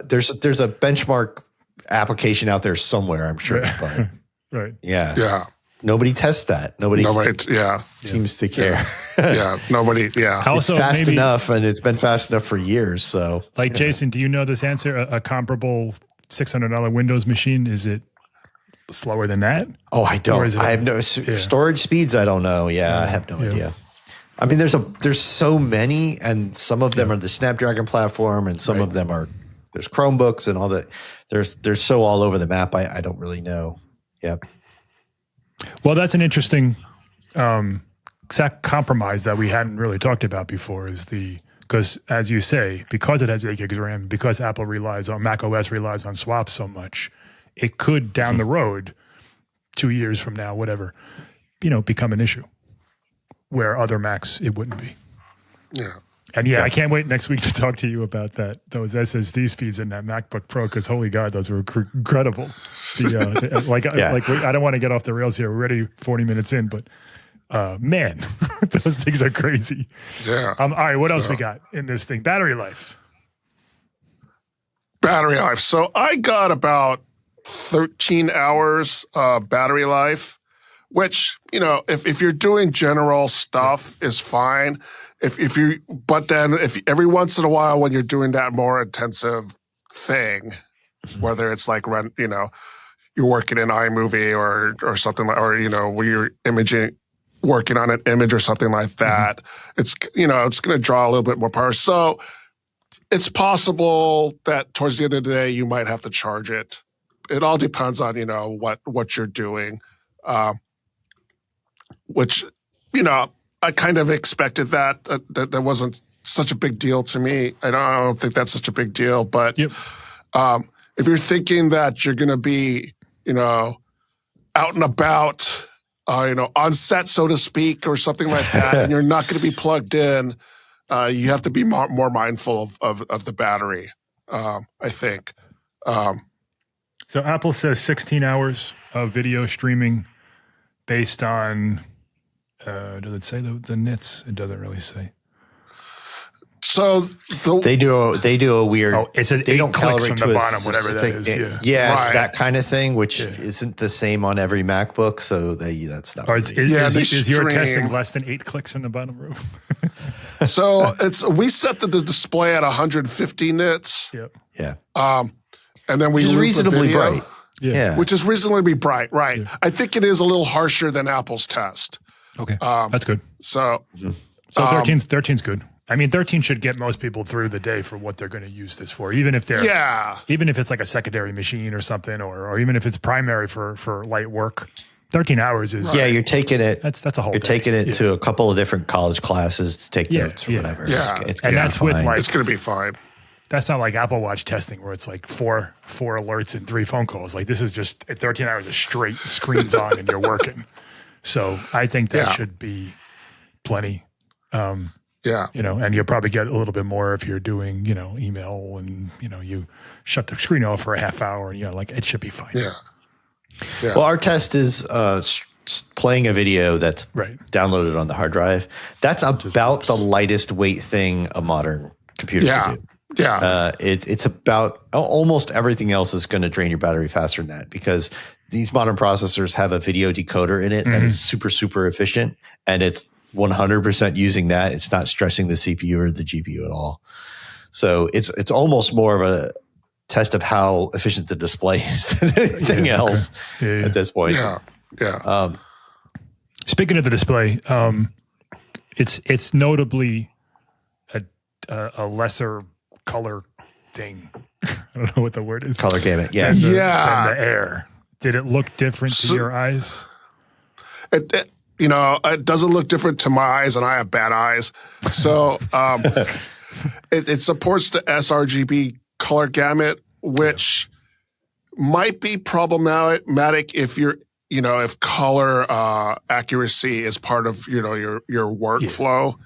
there's a benchmark application out there somewhere, I'm sure. But Right. yeah. Nobody tests that. Nobody seems to care. Nobody. Yeah. Also, it's fast maybe, enough, and it's been fast enough for years. So, like Jason, do you know this answer? A comparable $600 Windows machine, is it slower than that? oh, I Or don't. is it- I have no storage speeds. I don't know. Yeah, I have no idea. I mean, there's so many, and some of them are the Snapdragon platform, and some of them are there's Chromebooks and all that. They're so all over the map. I don't really know. Yep. Well, that's an interesting compromise that we hadn't really talked about before because as you say, because it has 8 gigs of RAM, because Apple Mac OS relies on swaps so much, it could down the road, 2 years from now, whatever, become an issue where other Macs, it wouldn't be. Yeah. And I can't wait next week to talk to you about those SSD speeds in that MacBook Pro, because holy God, those were incredible. I don't want to get off the rails here. We're already 40 minutes in, but man, those things are crazy. Yeah. All right, what else we got in this thing? Battery life. battery life. So I got about 13 hours battery life, which, if you're doing general stuff is fine. But then if every once in a while when you're doing that more intensive thing, whether it's like you're working in iMovie or something like, or where you're working on an image or something like that, it's it's going to draw a little bit more power. So it's possible that towards the end of the day you might have to charge it. It all depends on what you're doing, which I kind of expected that. That wasn't such a big deal to me. I don't think that's such a big deal. But Yep. If you're thinking that you're going to be, out and about, on set, so to speak, or something like that, and you're not going to be plugged in, you have to be more mindful of the battery, I think. So Apple says 16 hours of video streaming based on, does it say the nits? It doesn't really say. So they do a weird. Oh, it says they 8 don't clicks calibrate from to the a bottom, whatever that is. specific- Yeah. Right. It's that kind of thing, which isn't the same on every MacBook. So that's not. Or really- is your stream. testing less than 8 clicks in the bottom row? So we set the display at 150 nits. Yep. yeah, And then we which is loop the reasonably video, bright. Yeah. Yeah, which is reasonably bright, right? Yeah. I think it is a little harsher than Apple's test. Okay. That's good. So So 13's good. I mean, 13 should get most people through the day for what they're going to use this for, even if it's like a secondary machine or something, or even if it's primary for light work. 13 hours is you're taking it. that's a whole You're day. taking it Yeah. to a couple of different college classes to take notes or whatever. Yeah. It's And gonna that's be with fine. like it's going to be fine. that's not like Apple Watch testing where it's like four alerts and 3 phone calls. Like this is just 13 hours of straight screens on and you're working. So I think that should be plenty. Yeah. And you'll probably get a little bit more if you're doing, email and, you shut the screen off for a half hour and, like it should be fine. Yeah. Well, our test is playing a video that's Right. downloaded on the hard drive. That's about the lightest weight thing a modern computer can do. Yeah. It's about almost everything else is going to drain your battery faster than that because these modern processors have a video decoder in it that is super, super efficient, and it's 100% using that. It's not stressing the CPU or the GPU at all. So it's almost more of a test of how efficient the display is than anything else at this point. Yeah. Yeah. Speaking of the display, it's notably a lesser color thing. I don't know what the word is. Color gamut. Yeah. Than Yeah. the Air. Did it look different to your eyes? It doesn't look different to my eyes, and I have bad eyes. So it supports the sRGB color gamut, which might be problematic if if color accuracy is part of your workflow.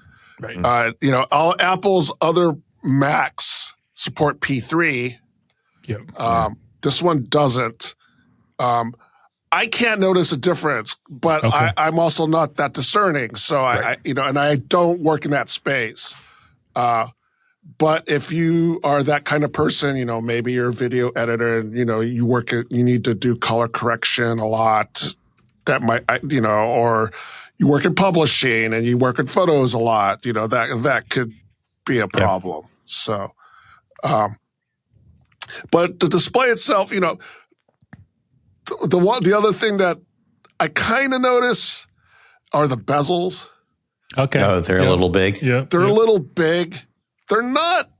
Right. All Apple's other Macs support P3. Yep. This one doesn't. I can't notice a difference, but Okay. I'm also not that discerning. So I and I don't work in that space. But if you are that kind of person, maybe you're a video editor and, you need to do color correction a lot. That might, or you work in publishing and you work in photos a lot, that could be a problem. So, but the display itself, the other thing that I kind of notice are the bezels. Okay. Oh, they're a little big. Yeah. They're a little big. They're not.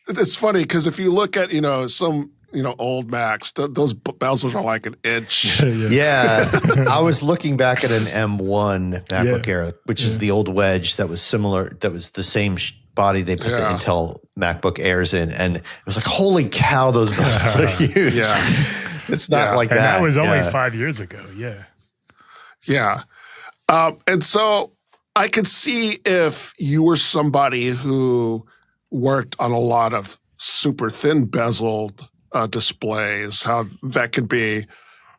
It's funny because if you look at some old Macs, those bezels are like an inch. Yeah. I was looking back at an M1 MacBook Air, which is the old wedge that was similar. That was the same body they put the Intel MacBook Airs in, and it was like, holy cow, those bezels are huge. Yeah. It's not like And that. that was only 5 years ago. Yeah. Yeah. And so I could see if you were somebody who worked on a lot of super thin bezeled displays, how that could be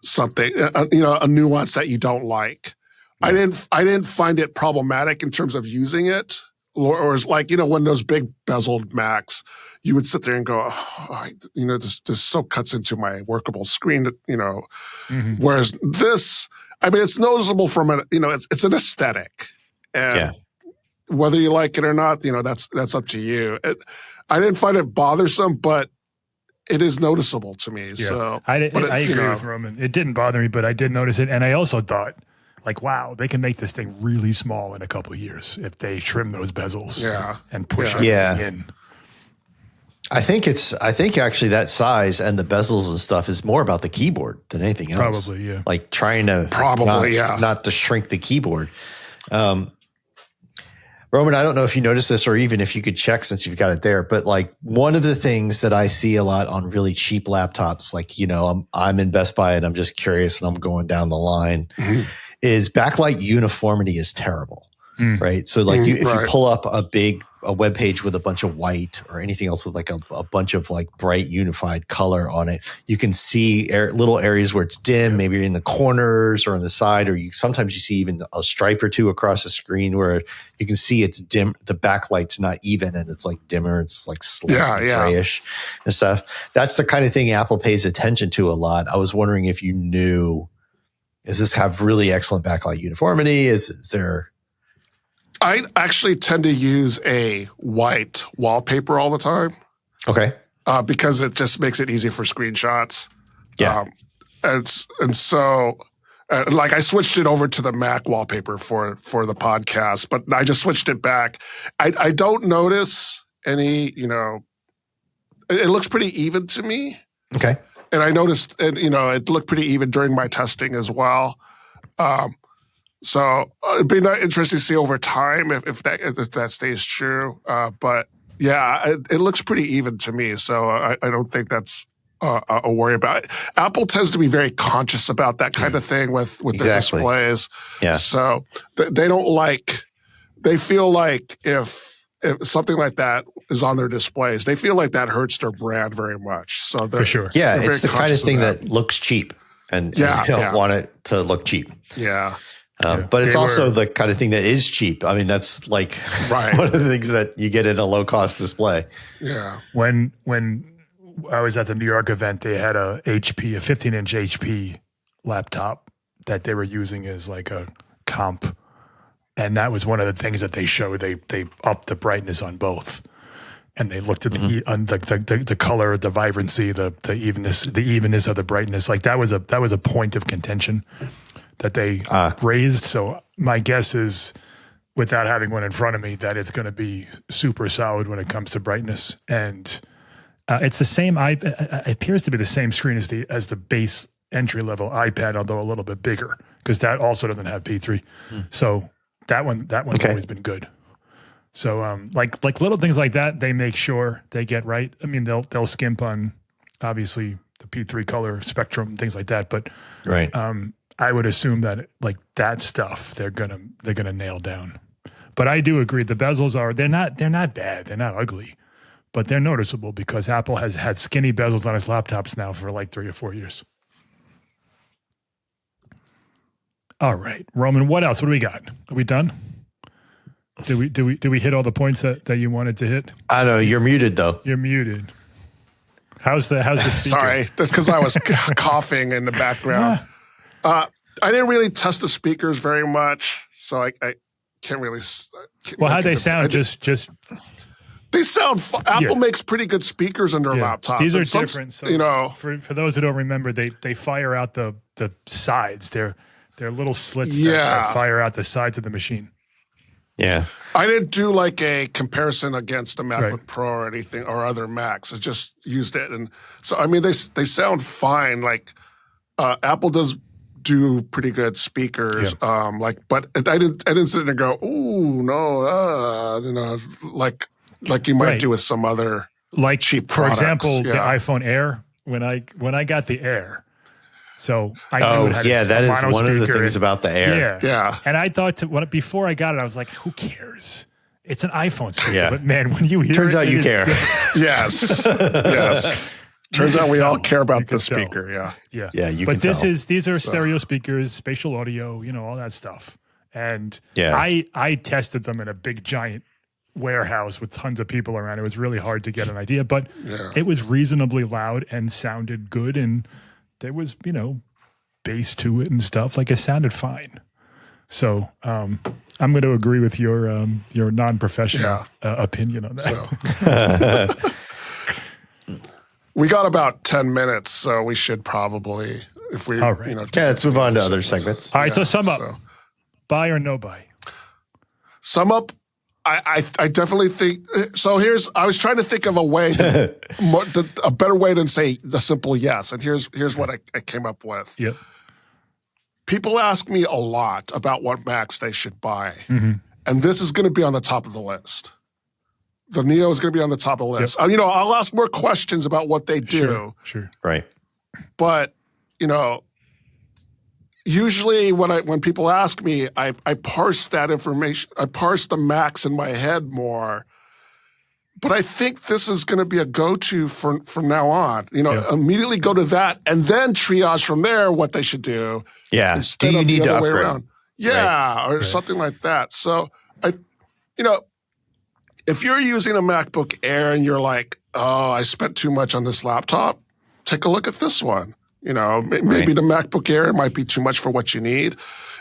something, a nuance that you don't like. I didn't find it problematic in terms of using it. or like, you know, when those big bezeled Macs, you would sit there and go, this so cuts into my workable screen, you know. Mhm. Whereas this, I mean, it's noticeable from it's an aesthetic, and whether you like it or not, you know, that's up to you. I didn't find it bothersome, but it is noticeable to me. Yeah. So I agree with Roman. It didn't bother me, but I did notice it. And I also thought, like, wow, they can make this thing really small in a couple of years if they trim those bezels and push everything in. I think actually that size and the bezels and stuff is more about the keyboard than anything else. Probably, yeah. Like trying to not to shrink the keyboard. Roman, I don't know if you noticed this or even if you could check since you've got it there, but like one of the things that I see a lot on really cheap laptops, like, you know, I'm in Best Buy and I'm just curious and I'm going down the line, is backlight uniformity is terrible, right? So like if you pull up a web page with a bunch of white or anything else with like a bunch of like bright unified color on it, you can see little areas where it's dim, maybe in the corners or on the side, or sometimes you see even a stripe or two across the screen where you can see it's dim. The backlight's not even and it's like dimmer. It's like slightly grayish and stuff. That's the kind of thing Apple pays attention to a lot. I was wondering if you knew, does this have really excellent backlight uniformity? Is there... I actually tend to use a white wallpaper all the time. Okay. Because it just makes it easy for screenshots. Yeah. And so, like, I switched it over to the Mac wallpaper for the podcast, but I just switched it back. I don't notice any, you know, it looks pretty even to me. Okay. And I noticed, it looked pretty even during my testing as well. So it'd be interesting to see over time if that stays true. But yeah, it looks pretty even to me. So I don't think that's a worry about it. Apple tends to be very conscious about that kind of thing with the displays. Yeah. So they don't they feel like if something like that is on their displays, they feel like that hurts their brand very much. So for sure. Yeah, it's the kind of thing that looks cheap and you don't want it to look cheap. Yeah. But it's also the kind of thing that is cheap. I mean, that's like one of the things that you get in a low-cost display. Yeah. When I was at the New York event, they had a 15-inch HP laptop that they were using as like a comp. And that was one of the things that they showed. They upped the brightness on both. And they looked at the color, the vibrancy, the evenness of the brightness. Like that was a point of contention that they raised. So my guess is, without having one in front of me, that it's going to be super solid when it comes to brightness. And it's the same. It appears to be the same screen as the base entry level iPad, although a little bit bigger, because that also doesn't have P3. So that one's always been good. So like little things like that, they make sure they get right. I mean, they'll skimp on obviously the P3 color spectrum, things like that, but I would assume that like that stuff they're gonna nail down. But I do agree, the bezels they're not bad, they're not ugly, but they're noticeable because Apple has had skinny bezels on its laptops now for like 3 or 4 years. All right, Roman, what else? What do we got? Are we done? Did we hit all the points that you wanted to hit? I know you're muted though. You're muted. How's the speaker? Sorry, that's because I was coughing in the background. I didn't really test the speakers very much, so I can't really. Well, how they sound? Just they sound. Apple makes pretty good speakers in their laptops. These are different. So for those who don't remember, they fire out the sides. They're little slits that fire out the sides of the machine. Yeah, I didn't do like a comparison against the MacBook Pro or anything or other Macs. I just used it, and so I mean they sound fine. Like Apple does do pretty good speakers. But I didn't sit there and go, ooh, no, like you might do with some other like cheap for products. Example, the iPhone Air. When I got the Air, so I knew it had that is mono one of the speaker. things about the Air. Yeah. And I thought before I got it, I was like, who cares? It's an iPhone speaker. But man, when you hear Turns out you care. Yes. Turns out we all care about the speaker. Yeah. But these are stereo speakers, spatial audio, all that stuff. And I tested them in a big giant warehouse with tons of people around. It was really hard to get an idea, but it was reasonably loud and sounded good. And there was, bass to it and stuff. Like, it sounded fine. So I'm going to agree with your non-professional opinion on that. So. We got about 10 minutes, so we should probably, if we, all right. Let's move on to other segments. All right, so sum up. Buy or no buy? Sum up, I definitely think, so I was trying to think of a way, a better way than say the simple yes, and here's what I came up with. Yep. People ask me a lot about what Macs they should buy, mm-hmm. and this is going to be on the top of the list. The Neo is going to be on the top of the list. Yep. I'll ask more questions about what they do. Sure. Right. But, usually when people ask me, I parse that information. I parse the Macs in my head more. But I think this is going to be a go-to from now on. Immediately go to that and then triage from there what they should do. Yeah. Instead do you of need the to other way upgrade? around. Yeah, right. or something like that. So if you're using a MacBook Air and you're like, oh, I spent too much on this laptop, take a look at this one. Maybe the MacBook Air might be too much for what you need.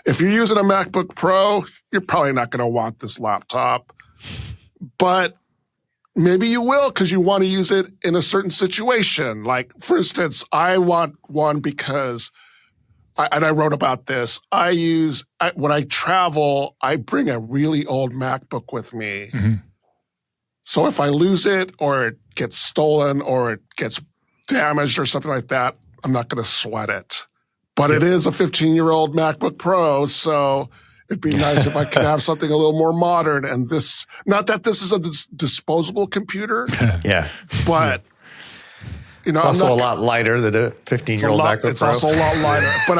If you're using a MacBook Pro, you're probably not going to want this laptop. But maybe you will because you want to use it in a certain situation. Like, for instance, I want one because, and I wrote about this, when I travel, I bring a really old MacBook with me. Mm-hmm. So if I lose it or it gets stolen or it gets damaged or something like that, I'm not going to sweat it. But it is a 15-year-old MacBook Pro, so it'd be nice if I could have something a little more modern. And not that this is a disposable computer, but it's also a lot lighter than a 15-year-old MacBook Pro. It's also a lot lighter, but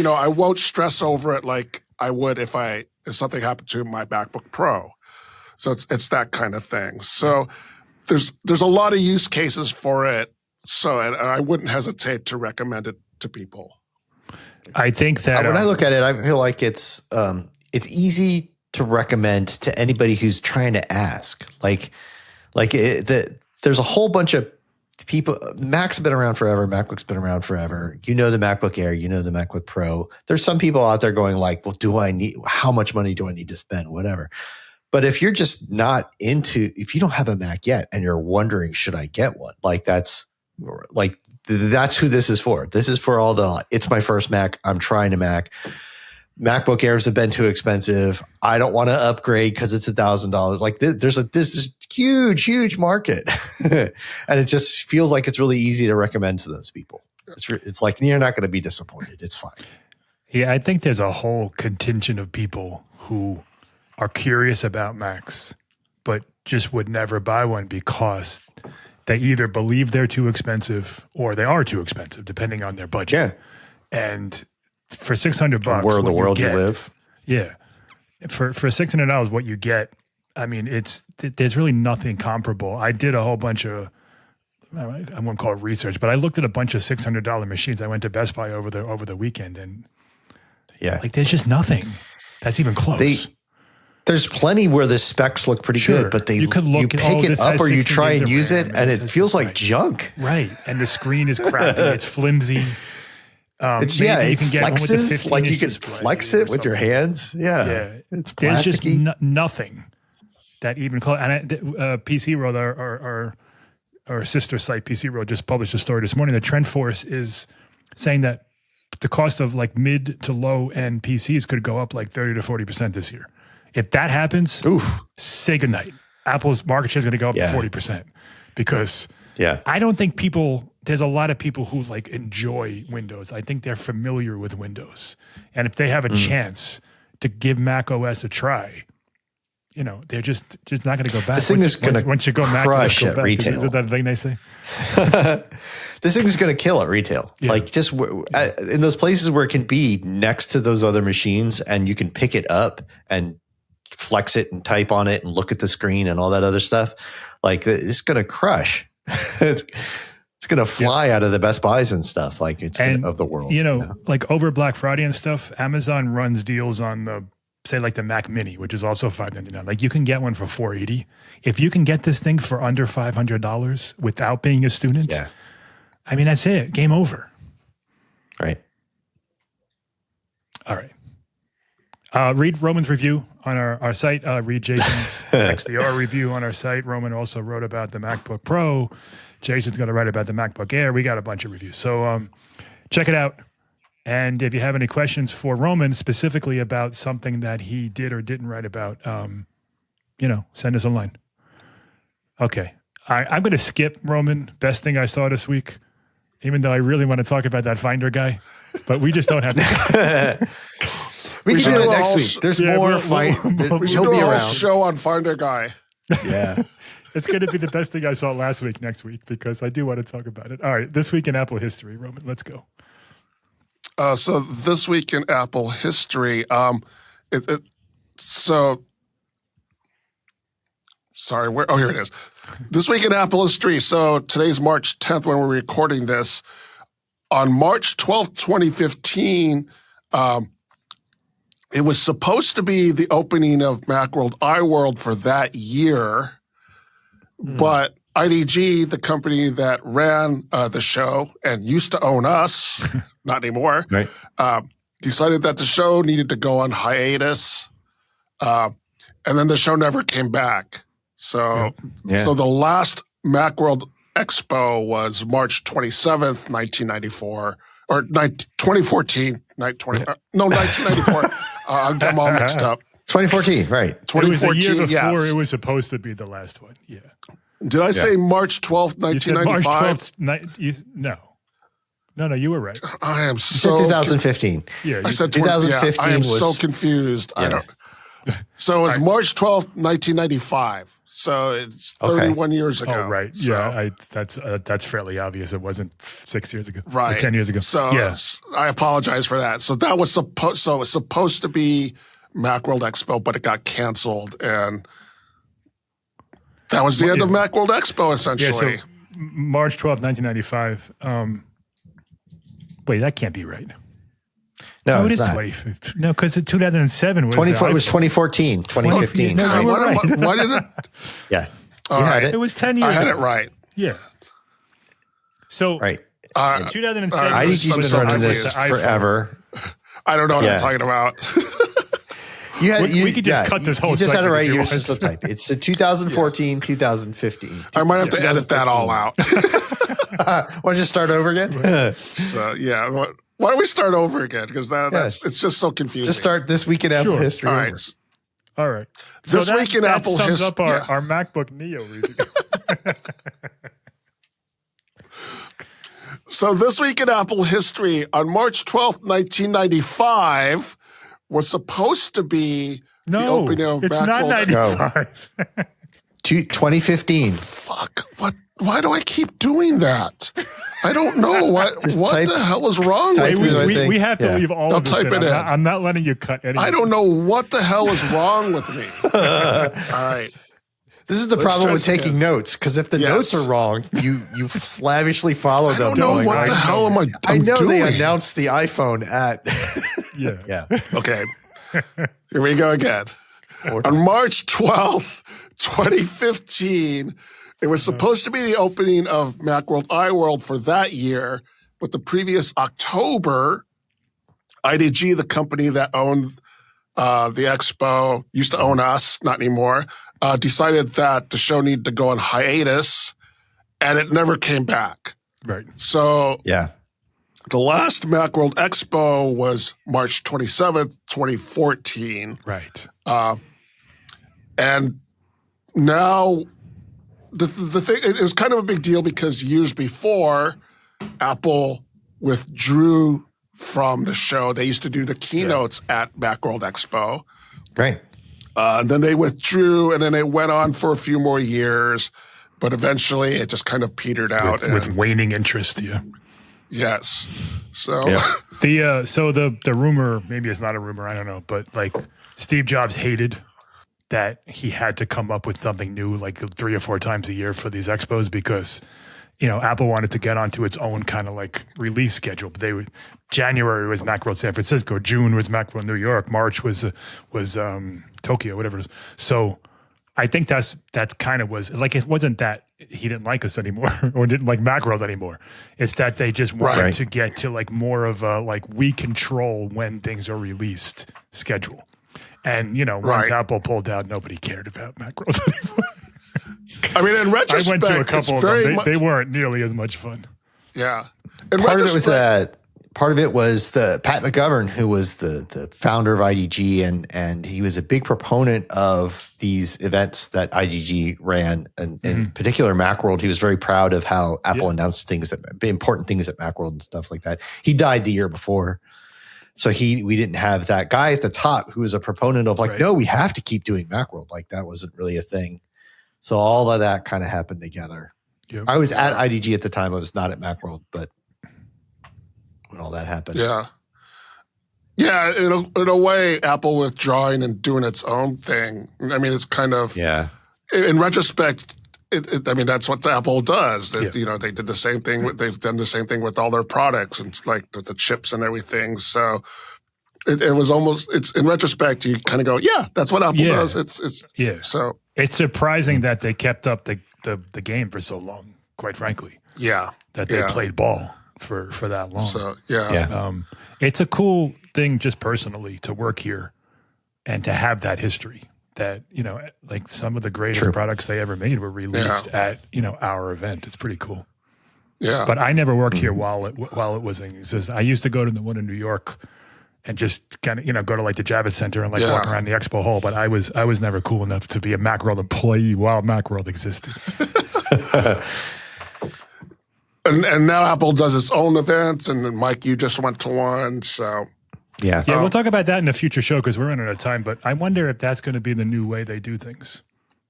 I won't stress over it like I would if something happened to my MacBook Pro. So it's that kind of thing. So there's a lot of use cases for it. So and I wouldn't hesitate to recommend it to people. I think that when I look at it, I feel like it's easy to recommend to anybody who's trying to ask. There's a whole bunch of people. Mac's been around forever. MacBook's been around forever. The MacBook Air. The MacBook Pro. There's some people out there going like, well, how much money do I need to spend? Whatever. But if you're just not if you don't have a Mac yet and you're wondering, should I get one? That's who this is for. This is for it's my first Mac. I'm trying a Mac. MacBook Airs have been too expensive. I don't want to upgrade because it's $1,000. There's this huge, huge market. And it just feels like it's really easy to recommend to those people. It's like, you're not going to be disappointed. It's fine. Yeah, I think there's a whole contingent of people who are curious about Macs, but just would never buy one because they either believe they're too expensive or they are too expensive, depending on their budget. Yeah. And for $600, where in the world you live. Yeah. For $600, what you get, I mean, there's really nothing comparable. I did a whole bunch of, I won't call it research, but I looked at a bunch of $600 machines. I went to Best Buy over the weekend, and there's just nothing that's even close. There's plenty where the specs look pretty good, but you pick it up or you try and use it, and it feels like junk. Right, and the screen is crappy. It's flimsy. It flexes, like you can flex it with your hands. Yeah. It's plasticky. There's just nothing that even close. And PC World, our sister site, PC World, just published a story this morning. The TrendForce is saying that the cost of mid to low end PCs could go up 30 to 40% this year. If that happens, say goodnight. Apple's market share is going to go up to 40% because I don't think there's a lot of people who enjoy Windows. I think they're familiar with Windows. And if they have a chance to give Mac OS a try, they're just not going to go back. This thing is going to once you go Mac, crush at retail. Is that the thing they say? This thing is going to kill at retail. Yeah. Just in those places where it can be next to those other machines and you can pick it up and flex it and type on it and look at the screen and all that other stuff. It's going to crush. It's going to fly out of the Best Buys and stuff. Of the world. Over Black Friday and stuff, Amazon runs deals on the say like the Mac Mini, which is also $599. Like you can get one for $480. If you can get this thing for under $500 without being a student, I mean, that's it. Game over. Right. All right. Read Roman's review on our site. Read Jason's XDR review on our site. Roman also wrote about the MacBook Pro. Jason's going to write about the MacBook Air. We got a bunch of reviews. So check it out. And if you have any questions for Roman specifically about something that he did or didn't write about, send us a line. Okay. I'm going to skip Roman. Best thing I saw this week, even though I really want to talk about that Finder guy, but we just don't have time. We can do it next week. There's more fight. We should do a whole show on Finder Guy. Yeah. It's going to be the best thing I saw last week next week because I do want to talk about it. All right. This week in Apple history, Roman, let's go. So this week in Apple history, here it is. This week in Apple history. So today's March 10th when we're recording this. On March 12th, 2015, it was supposed to be the opening of Macworld iWorld for that year, but IDG, the company that ran the show and used to own us, not anymore, right. Decided that the show needed to go on hiatus, and then the show never came back. So the last Macworld Expo was March 27th, 1994, or 2014, 1994. I'm all mixed up. 2014, right. 2014, it was the year before yes. it was supposed to be the last one. Yeah. Did I say March 12th, 1995? March 12th, No, you were right. I am You said 2015. Yeah, I said 2015 I am was so confused. I don't. So it was March 12th, 1995. So it's 31 years ago. Oh, right. So, yeah, that's fairly obvious. It wasn't 6 years ago. right. Or 10 years ago. So I apologize for that. So that was supposed to be Macworld Expo, but it got canceled, and that was the end of Macworld Expo, essentially. Yeah, so March 12th, 1995. Wait, that can't be right. No, it it's is not. 2015. No, because 2007 was 24. It was 2014, 2015. No, you were right. Why did it? Yeah. All You had right. it. It was 10 years I had ago. it right. Yeah. So Right. 2007. IDG's been so running obvious. this iPhone. forever. I don't know what I'm talking about. We could just cut this whole You just had it segment right. if you You're want. just to type. It's 2014, 2015. I might have to edit that all out. Want to just start over again? So yeah, why don't we start over again? Because that's it's just so confusing. Just start this week in Apple history. All over. right. All right. This week in Apple sums history. up our MacBook Neo review. So this week in Apple history, on March 12th, 1995, was supposed to be the opening of it's Macworld. not 95. 2015. Fuck. What? Why do I keep doing that? I don't know. What the hell is wrong type with it. me? We have to leave all of this type in. it in. I'm not letting you cut anything. I don't know what the hell is wrong with me. All right. This is the problem with taking notes, because if the notes are wrong, you slavishly follow them. I don't know what the hell am I doing. I know they announced the iPhone at. Yeah. Okay. Here we go again. On March 12th, 2015, it was supposed to be the opening of Macworld iWorld for that year, but the previous October, IDG, the company that owned the expo, used to own us, not anymore, decided that the show needed to go on hiatus, and it never came back. Right. So the last Macworld Expo was March 27th, 2014. Right. And now the thing, it was kind of a big deal because years before, Apple withdrew from the show. They used to do the keynotes at Macworld Expo. Right. Then they withdrew, and then it went on for a few more years, but eventually it just kind of petered out. With waning interest, yeah. Yes. So the rumor, maybe it's not a rumor, I don't know, but like Steve Jobs hated that he had to come up with something new like 3 or 4 times a year for these expos because, Apple wanted to get onto its own kind of like release schedule. But January was Macworld San Francisco, June was Macworld New York, March was Tokyo, whatever it is. So I think that's kind of was like, it wasn't that he didn't like us anymore or didn't like Macworld anymore. It's that they just wanted to get to like more of a like we control when things are released schedule. And once Apple pulled out, nobody cared about Macworld anymore. I mean, in retrospect, I went to a couple of them. They weren't nearly as much fun. Yeah. Part of it was the Pat McGovern, who was the founder of IDG, and he was a big proponent of these events that IDG ran, and in particular Macworld. He was very proud of how Apple announced important things at Macworld and stuff like that. He died the year before, so we didn't have that guy at the top who was a proponent of like, no, we have to keep doing Macworld. Like that wasn't really a thing. So all of that kind of happened together. Yep. I was at IDG at the time. I was not at Macworld, but when all that happened. Yeah. Yeah, in a way, Apple withdrawing and doing its own thing. I mean, it's kind of, in retrospect, I mean, that's what Apple does. They did the same thing. They've done the same thing with all their products and like the chips and everything. So it was almost, it's in retrospect, you kind of go, yeah, that's what Apple does. So it's surprising that they kept up the game for so long, quite frankly. Yeah. That they played ball for that long. So, it's a cool thing just personally to work here and to have that history that, like some of the greatest products they ever made were released at, our event. It's pretty cool. Yeah. But I never worked here while it was in existence. I used to go to the one in New York and just kind of, go to like the Javits Center and like walk around the expo hall. But I was never cool enough to be a Macworld employee while Macworld existed. And now Apple does its own events, and Mike, you just went to one, so yeah. We'll talk about that in a future show because we're running out of time. But I wonder if that's going to be the new way they do things.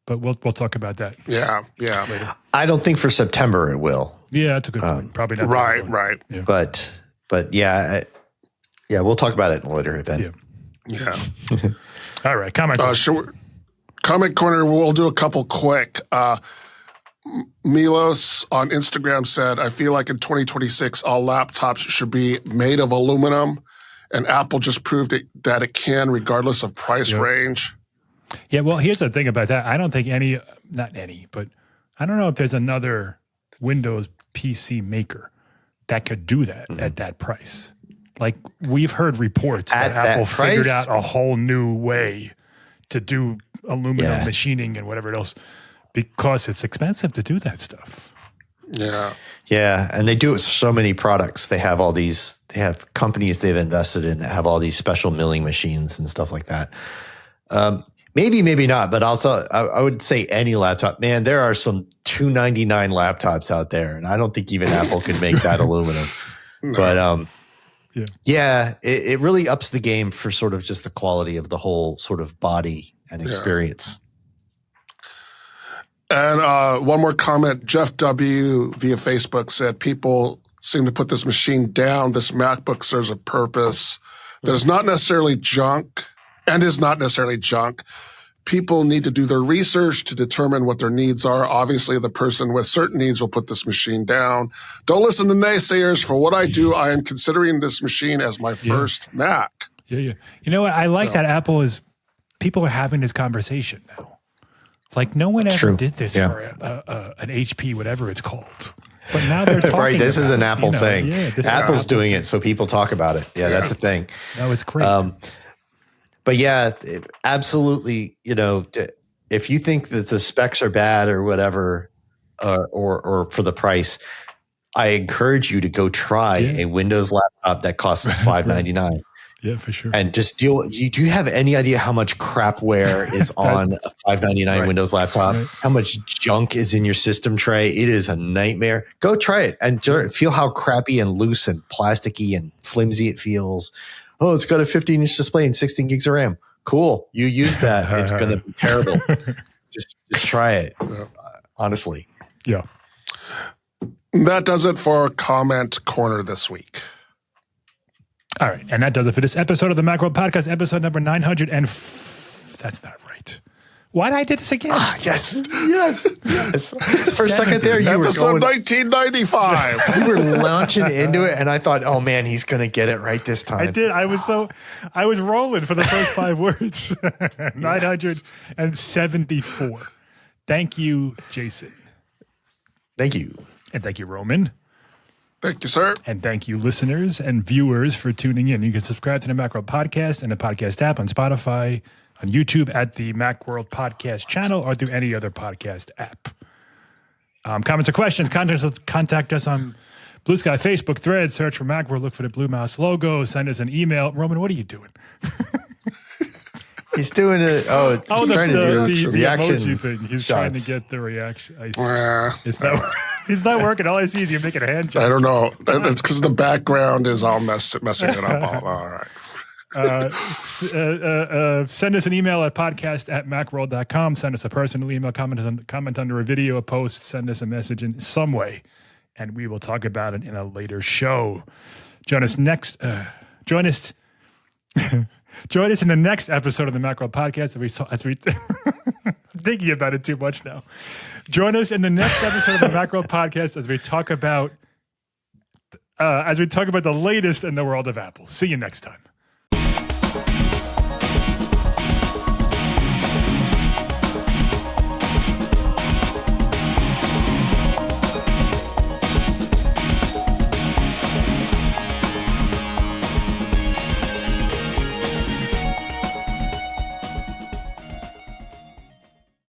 But we'll talk about that. Yeah, later. I don't think for September it will. Yeah, that's a good point. Probably not. Right. Yeah. But we'll talk about it in a later event. Yeah. All right, comment. Comment corner. We'll do a couple quick. Milos on Instagram said, I feel like in 2026, all laptops should be made of aluminum, and Apple just proved that it can regardless of price range. Yeah, well, here's the thing about that. I don't think but I don't know if there's another Windows PC maker that could do that at that price. Like, we've heard reports that Apple figured out a whole new way to do aluminum machining and whatever else, because it's expensive to do that stuff. Yeah. Yeah. And they do it with so many products. They have companies they've invested in that have all these special milling machines and stuff like that. Maybe not, but also I would say any laptop. Man, there are some $299 laptops out there, and I don't think even Apple could make that aluminum. No. But it really ups the game for sort of just the quality of the whole sort of body and experience. And one more comment, Jeff W. via Facebook said, people seem to put this machine down. This MacBook serves a purpose that is not necessarily junk and is not necessarily junk. People need to do their research to determine what their needs are. Obviously, the person with certain needs will put this machine down. Don't listen to naysayers. For what I do, I am considering this machine as my first Mac. Yeah. You know what? I like that people are having this conversation now. Like, no one ever did this for an HP, whatever it's called. But now they're talking right. This is an Apple thing. Yeah, Apple's doing it, so people talk about it. Yeah, that's a thing. No, it's great. But yeah, absolutely. If you think that the specs are bad or whatever, or for the price, I encourage you to go try a Windows laptop that costs $599. Yeah, for sure. And just do you have any idea how much crapware is on a $599 Windows laptop? Right. How much junk is in your system tray? It is a nightmare. Go try it and feel how crappy and loose and plasticky and flimsy it feels. Oh, it's got a 15-inch display and 16 gigs of RAM. Cool. You use that. It's going to be terrible. Just try it. Honestly. Yeah. That does it for Comment Corner this week. All right, and that does it for this episode of the Macworld Podcast, episode number 900 and that's not right. Why did I do this again? Yes. For a second there, you were Episode going, 1995. you were launching into it, and I thought, oh man, he's going to get it right this time. I did. I was rolling for the first 5 words. 974. Thank you, Jason. Thank you. And thank you, Roman. Thank you, sir. And thank you, listeners and viewers, for tuning in. You can subscribe to the Macworld Podcast and the podcast app on Spotify, on YouTube at the Macworld Podcast channel, or through any other podcast app. Comments or questions, contact us on Blue Sky, Facebook, Threads, search for Macworld, look for the Blue Mouse logo, send us an email. Roman, what are you doing? He's doing it. He's trying to do this the reaction emoji thing. He's trying to get the reaction. It's not working. All I see is you making a hand gesture. I don't know. It's because the background is all messing it up. All right. Send us an email at podcast@macworld.com. Send us a personal email, comment under a video, a post, send us a message in some way, and we will talk about it in a later show. Join us in the next episode of the Macworld Podcast as we thinking about it too much now. Join us in the next episode of the Macworld Podcast as we talk about the latest in the world of Apple. See you next time.